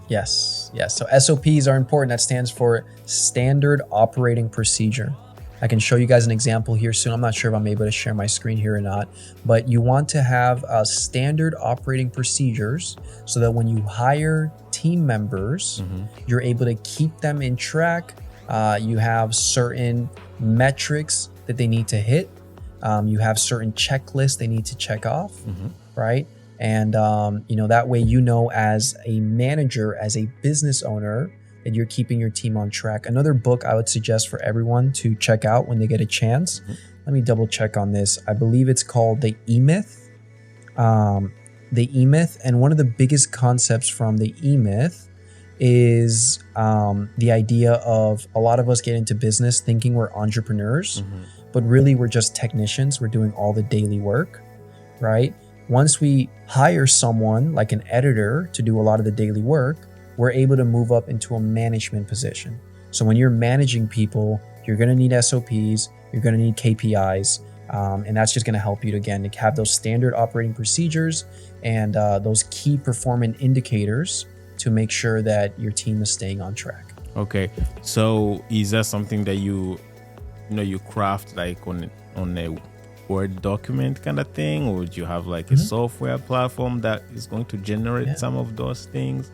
Yes. So SOPs are important. That stands for Standard Operating Procedure. I can show you guys an example here soon. I'm not sure if I'm able to share my screen here or not, but you want to have standard operating procedures so that when you hire team members, you're able to keep them in track. You have certain metrics that they need to hit. You have certain checklists they need to check off, right? And, that way, as a manager, as a business owner, that you're keeping your team on track. Another book I would suggest for everyone to check out when they get a chance. Let me double check on this. I believe it's called The E-Myth. the E-Myth. And one of the biggest concepts from the E-Myth is the idea of a lot of us get into business thinking we're entrepreneurs, but really we're just technicians. We're doing all the daily work, right? Once we hire someone like an editor to do a lot of the daily work, we're able to move up into a management position. So when you're managing people, you're going to need SOPs, you're going to need KPIs, and that's just going to help you to, again, to have those standard operating procedures and those key performance indicators to make sure that your team is staying on track. Okay, so is that something that you craft like on a Word document kind of thing, or would you have like a software platform that is going to generate some of those things?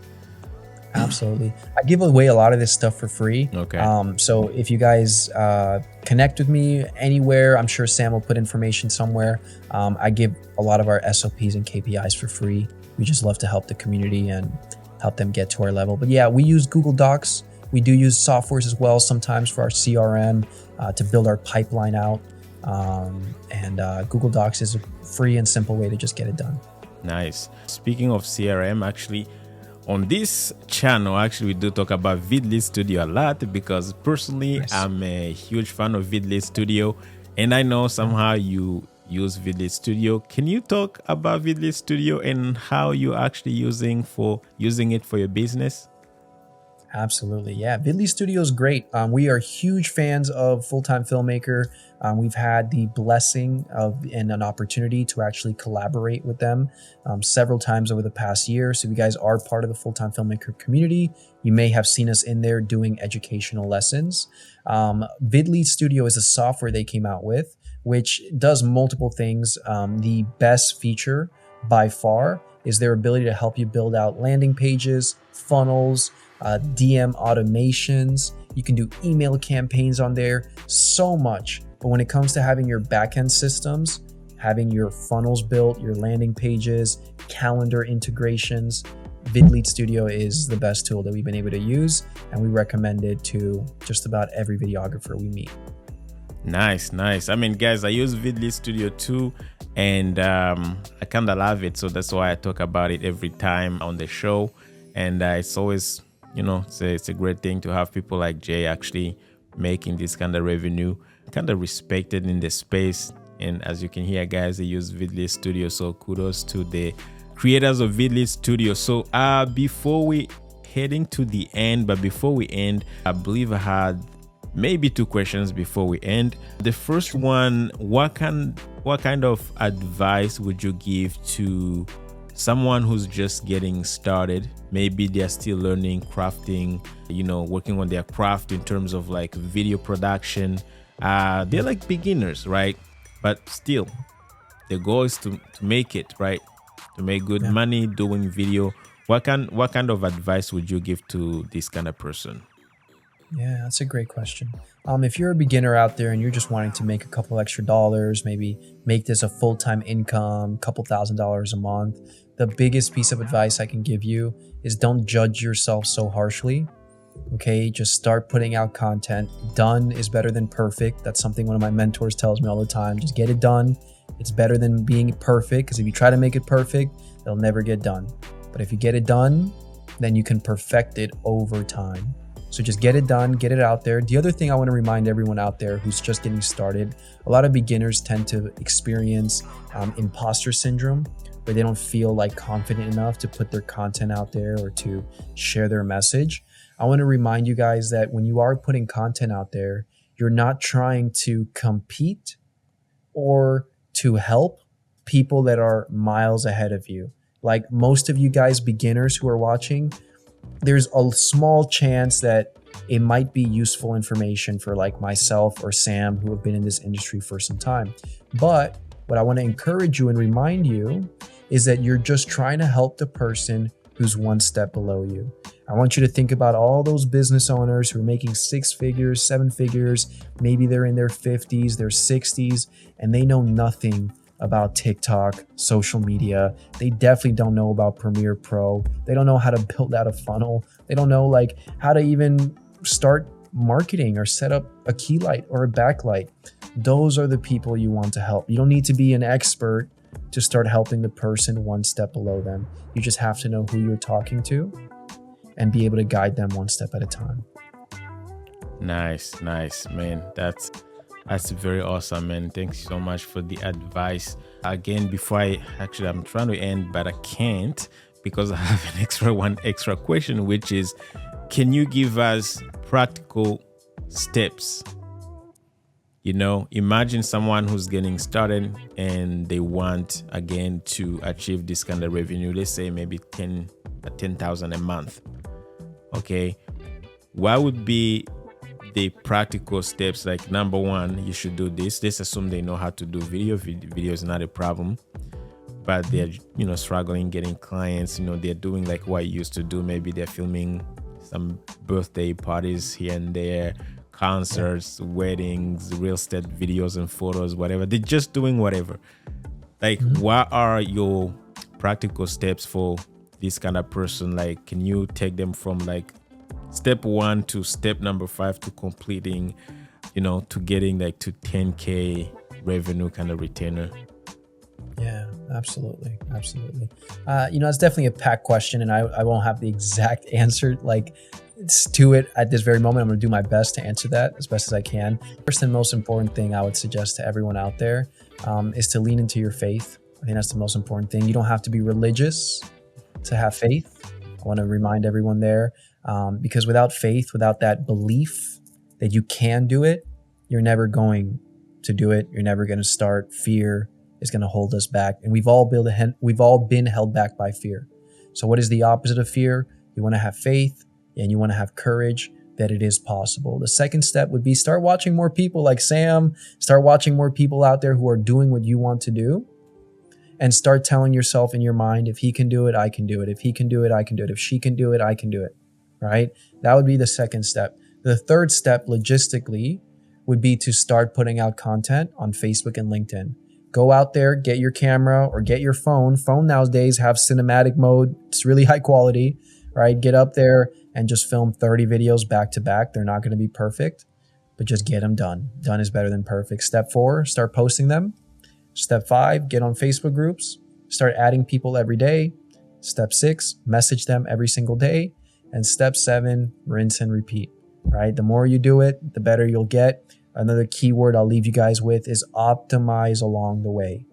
Absolutely. I give away a lot of this stuff for free. Okay. So if you guys connect with me anywhere, I'm sure Sam will put information somewhere. I give a lot of our SOPs and KPIs for free. We just love to help the community and help them get to our level. But yeah, we use Google Docs. We do use softwares as well sometimes for our CRM to build our pipeline out. And Google Docs is a free and simple way to just get it done. Nice. Speaking of CRM, actually, on this channel, we do talk about Vidly Studio a lot because personally, I'm a huge fan of Vidly Studio, and I know somehow you use Vidly Studio. Can you talk about Vidly Studio and how you're actually using it for your business? Absolutely. Yeah. Vidly Studio is great. We are huge fans of Full-Time Filmmaker. We've had the blessing and an opportunity to actually collaborate with them several times over the past year. So if you guys are part of the Full-Time Filmmaker community, you may have seen us in there doing educational lessons. Vidly Studio is a software they came out with, which does multiple things. The best feature by far is their ability to help you build out landing pages, funnels, DM automations. You can do email campaigns on there, so much. But when it comes to having your backend systems, having your funnels built, your landing pages, calendar integrations, Vidly Studio is the best tool that we've been able to use, and we recommend it to just about every videographer we meet. Nice. I mean, guys, I use Vidly Studio too, and I kind of love it. So that's why I talk about it every time on the show. And it's always, it's a great thing to have people like Jay actually making this kind of revenue, kind of respected in the space. And as you can hear, guys, they use Vidly Studio. So kudos to the creators of Vidly Studio. So before we heading to the end, I believe I had maybe 2 questions before we end. The first one, what kind of advice would you give to someone who's just getting started? Maybe they're still learning crafting, working on their craft in terms of like video production. They're like beginners, right? But still, the goal is to make it, right? To make good money doing video. What kind of advice would you give to this kind of person? Yeah, that's a great question. If you're a beginner out there and you're just wanting to make a couple extra dollars, maybe make this a full-time income, couple $1,000s a month, the biggest piece of advice I can give you is don't judge yourself so harshly. Okay, just start putting out content. Done is better than perfect. That's something one of my mentors tells me all the time. Just get it done. It's better than being perfect, because if you try to make it perfect, it'll never get done. But if you get it done, then you can perfect it over time. So just get it done, get it out there. The other thing I want to remind everyone out there who's just getting started, a lot of beginners tend to experience imposter syndrome, where they don't feel like confident enough to put their content out there or to share their message. I want to remind you guys that when you are putting content out there, you're not trying to compete or to help people that are miles ahead of you. Like most of you guys, beginners who are watching, there's a small chance that it might be useful information for like myself or Sam, who have been in this industry for some time. But what I want to encourage you and remind you is that you're just trying to help the person who's one step below you. I want you to think about all those business owners who are making 6 figures, 7 figures. Maybe they're in their 50s, their 60s, and they know nothing about TikTok, social media. They definitely don't know about Premiere Pro. They don't know how to build out a funnel. They don't know like how to even start marketing or set up a key light or a backlight. Those are the people you want to help. You don't need to be an expert to start helping the person one step below them. You just have to know who you're talking to and be able to guide them one step at a time. Nice, man. That's very awesome, man. Thanks so much for the advice. Again, before I'm trying to end, but I can't because I have one extra question, which is, can you give us practical steps? Imagine someone who's getting started and they want, again, to achieve this kind of revenue. Let's say maybe 10,000 a month. Okay. What would be the practical steps? Like, number one, you should do this. Let's assume they know how to do video. Video is not a problem, but they're, struggling getting clients. They're doing like what you used to do. Maybe they're filming some birthday parties here and there, concerts, weddings, real estate videos and photos, whatever. They're just doing whatever. Like, what are your practical steps for this kind of person? Like, can you take them from like step 1 to step number 5 to completing, to getting like to 10K revenue kind of retainer? Yeah, absolutely. It's definitely a packed question, and I won't have the exact answer to it at this very moment. I'm going to do my best to answer that as best as I can. First and most important thing I would suggest to everyone out there is to lean into your faith. I think that's the most important thing. You don't have to be religious to have faith. I want to remind everyone there, because without faith, without that belief that you can do it, you're never going to do it. You're never going to start. Fear is going to hold us back. And we've all been held back by fear. So what is the opposite of fear? You want to have faith and you want to have courage that it is possible. The second step would be start watching more people like Sam, start watching more people out there who are doing what you want to do, and start telling yourself in your mind, if he can do it, I can do it. If he can do it, I can do it. If she can do it, I can do it, right? That would be the second step. The third step logistically would be to start putting out content on Facebook and LinkedIn. Go out there, get your camera or get your phone. Phone nowadays have cinematic mode. It's really high quality, right? Get up there and just film 30 videos back to back. They're not going to be perfect, but just get them done. Done is better than perfect. Step 4, start posting them. Step 5, get on Facebook groups. Start adding people every day. Step 6, message them every single day. And step 7, rinse and repeat, right? The more you do it, the better you'll get. Another keyword I'll leave you guys with is optimize along the way.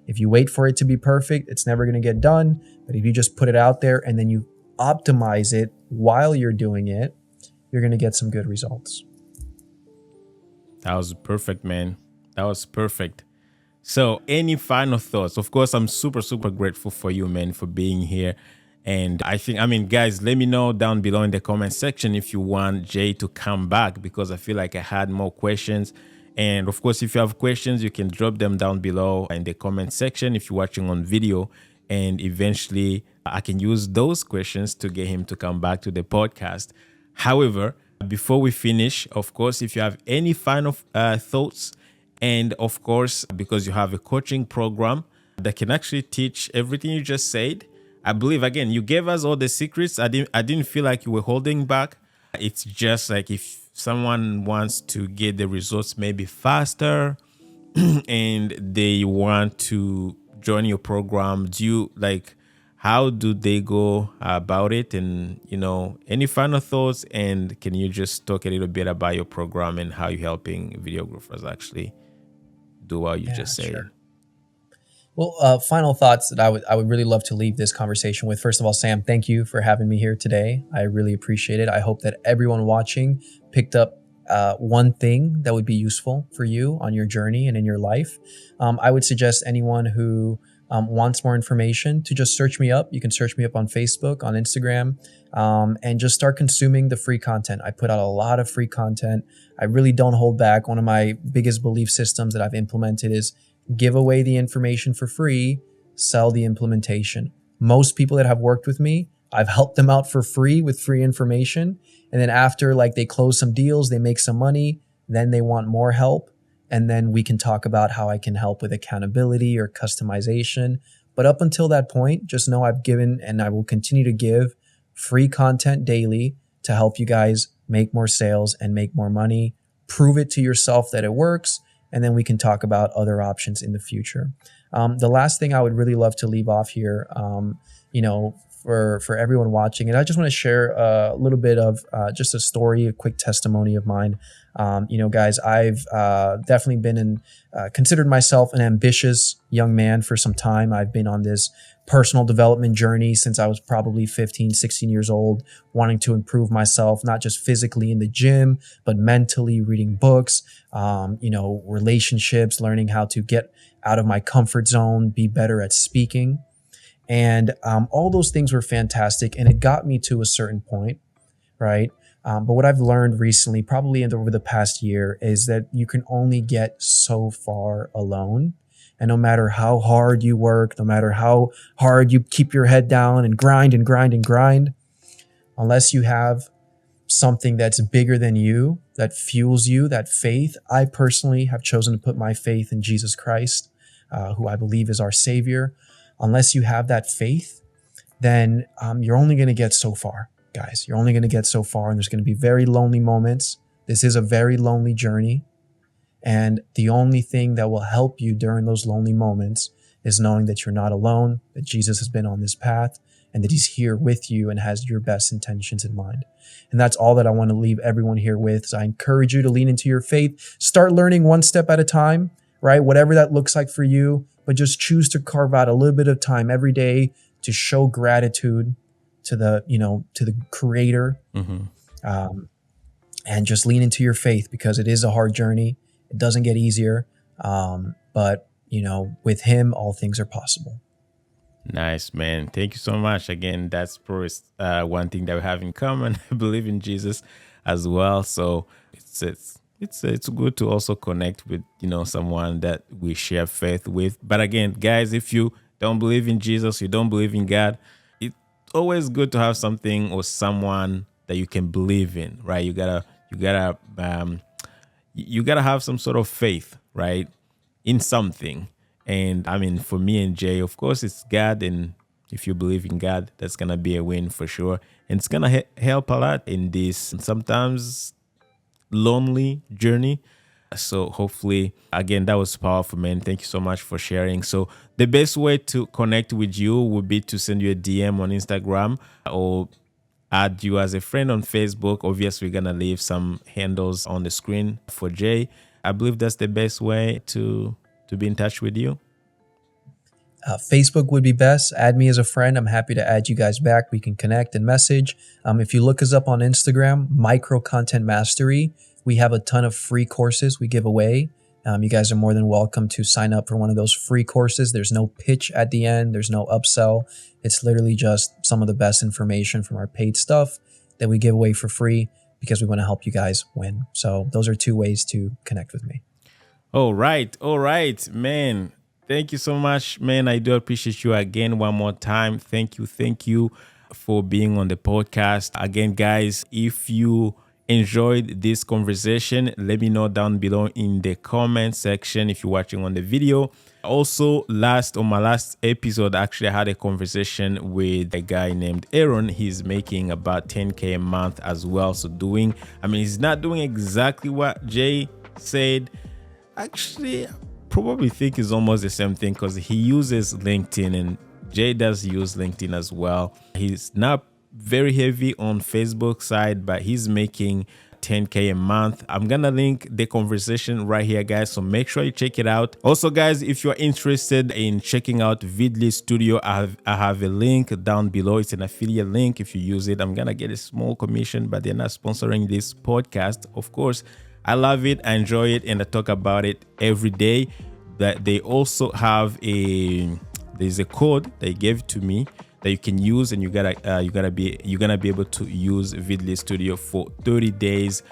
If you wait for it to be perfect, it's never going to get done. But if you just put it out there and then you optimize it while you're doing it, you're going to get some good results. That was perfect, man. That was perfect. So any final thoughts? Of course, I'm super, super grateful for you, man, for being here. And guys, let me know down below in the comment section if you want Jay to come back, because I feel like I had more questions. And of course, if you have questions, you can drop them down below in the comment section if you're watching on video. And eventually, I can use those questions to get him to come back to the podcast. However, before we finish, of course, if you have any final thoughts, and of course, because you have a coaching program that can actually teach everything you just said, I believe, again, you gave us all the secrets. I didn't feel like you were holding back. It's just like if someone wants to get the results maybe faster and they want to join your program, how do they go about it? And, any final thoughts? And can you just talk a little bit about your program and how you're helping videographers actually do what you just said? Sure. Well, final thoughts that I would really love to leave this conversation with. First of all, Sam, thank you for having me here today. I really appreciate it. I hope that everyone watching picked up one thing that would be useful for you on your journey and in your life. I would suggest anyone who wants more information to just search me up. You can search me up on Facebook, on Instagram, and just start consuming the free content. I put out a lot of free content. I really don't hold back. One of my biggest belief systems that I've implemented is give away the information for free, sell the implementation. Most people that have worked with me, I've helped them out for free with free information. And then after they close some deals, they make some money, then they want more help. And then we can talk about how I can help with accountability or customization. But up until that point, just know I've given and I will continue to give free content daily to help you guys make more sales and make more money. Prove it to yourself that it works. and then we can talk about other options in the future. The last thing I would really love to leave off here, for everyone watching, and I just want to share a little bit of just a story, a quick testimony of mine. Guys, I've definitely been considered myself an ambitious young man for some time. I've been on this personal development journey since I was probably 15, 16 years old, wanting to improve myself, not just physically in the gym, but mentally, reading books, relationships, learning how to get out of my comfort zone, be better at speaking. And all those things were fantastic. And it got me to a certain point, right? But what I've learned recently, probably over the past year, is that you can only get so far alone. And no matter how hard you work, no matter how hard you keep your head down and grind and grind and grind, unless you have something that's bigger than you, that fuels you, that faith. I personally have chosen to put my faith in Jesus Christ, who I believe is our Savior. Unless you have that faith, then you're only going to get so far, guys. You're only going to get so far, and there's going to be very lonely moments. This is a very lonely journey. And the only thing that will help you during those lonely moments is knowing that you're not alone, that Jesus has been on this path, and that he's here with you and has your best intentions in mind. And that's all that I want to leave everyone here with. So I encourage you to lean into your faith. Start learning one step at a time, right? Whatever that looks like for you, but just choose to carve out a little bit of time every day to show gratitude to the Creator, and just lean into your faith, because it is a hard journey. It doesn't get easier, but with him, all things are possible. Nice, man. Thank you so much. Again, that's probably one thing that we have in common. I believe in Jesus as well. So it's good to also connect with someone that we share faith with. But again, guys, if you don't believe in Jesus, you don't believe in God, it's always good to have something or someone that you can believe in, right? You gotta have some sort of faith, right, in something. And I mean, for me and Jay, of course, it's God. And if you believe in God, that's gonna be a win for sure. And it's gonna help a lot in this sometimes lonely journey. So hopefully, again, that was powerful, man. Thank you so much for sharing. So the best way to connect with you would be to send you a DM on Instagram or add you as a friend on Facebook. Obviously, we're gonna leave some handles on the screen for Jay. I believe that's the best way to be in touch with you. Facebook would be best. Add me as a friend. I'm happy to add you guys back. We can connect and message. If you look us up on Instagram, Micro Content Mastery, we have a ton of free courses we give away. You guys are more than welcome to sign up for one of those free courses. There's no pitch at the end. There's no upsell. It's literally just some of the best information from our paid stuff that we give away for free, because we want to help you guys win. So those are two ways to connect with me. All right, man. Thank you so much, man. I do appreciate you again one more time. Thank you for being on the podcast. Again, guys, if you enjoyed this conversation, let me know down below in the comment section if you're watching on the video. Also, on my last episode, actually, I had a conversation with a guy named Aaron. He's making about 10K a month as well. So he's not doing exactly what Jay said. Actually, I probably think it's almost the same thing, because he uses LinkedIn and Jay does use LinkedIn as well. He's not very heavy on Facebook side, but he's making 10K a month. I'm gonna link the conversation right here, guys, so make sure you check it out. Also, guys, if you're interested in checking out Vidly Studio, I have a link down below. It's an affiliate link. If you use it, I'm gonna get a small commission, but they're not sponsoring this podcast. Of course, I love it, I enjoy it, and I talk about it every day. That they also have there's a code they gave to me that you can use, and you're gonna be able to use Vidly Studio for 30 days,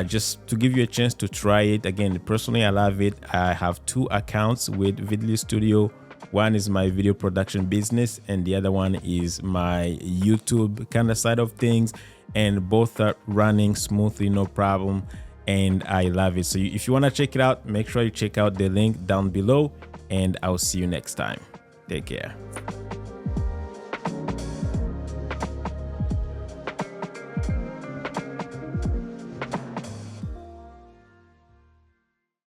just to give you a chance to try it. Again, personally, I love it. I have 2 accounts with Vidly Studio. One is my video production business, and the other one is my YouTube kind of side of things, and both are running smoothly, no problem. And I love it. So if you want to check it out, make sure you check out the link down below, and I'll see you next time. Take care.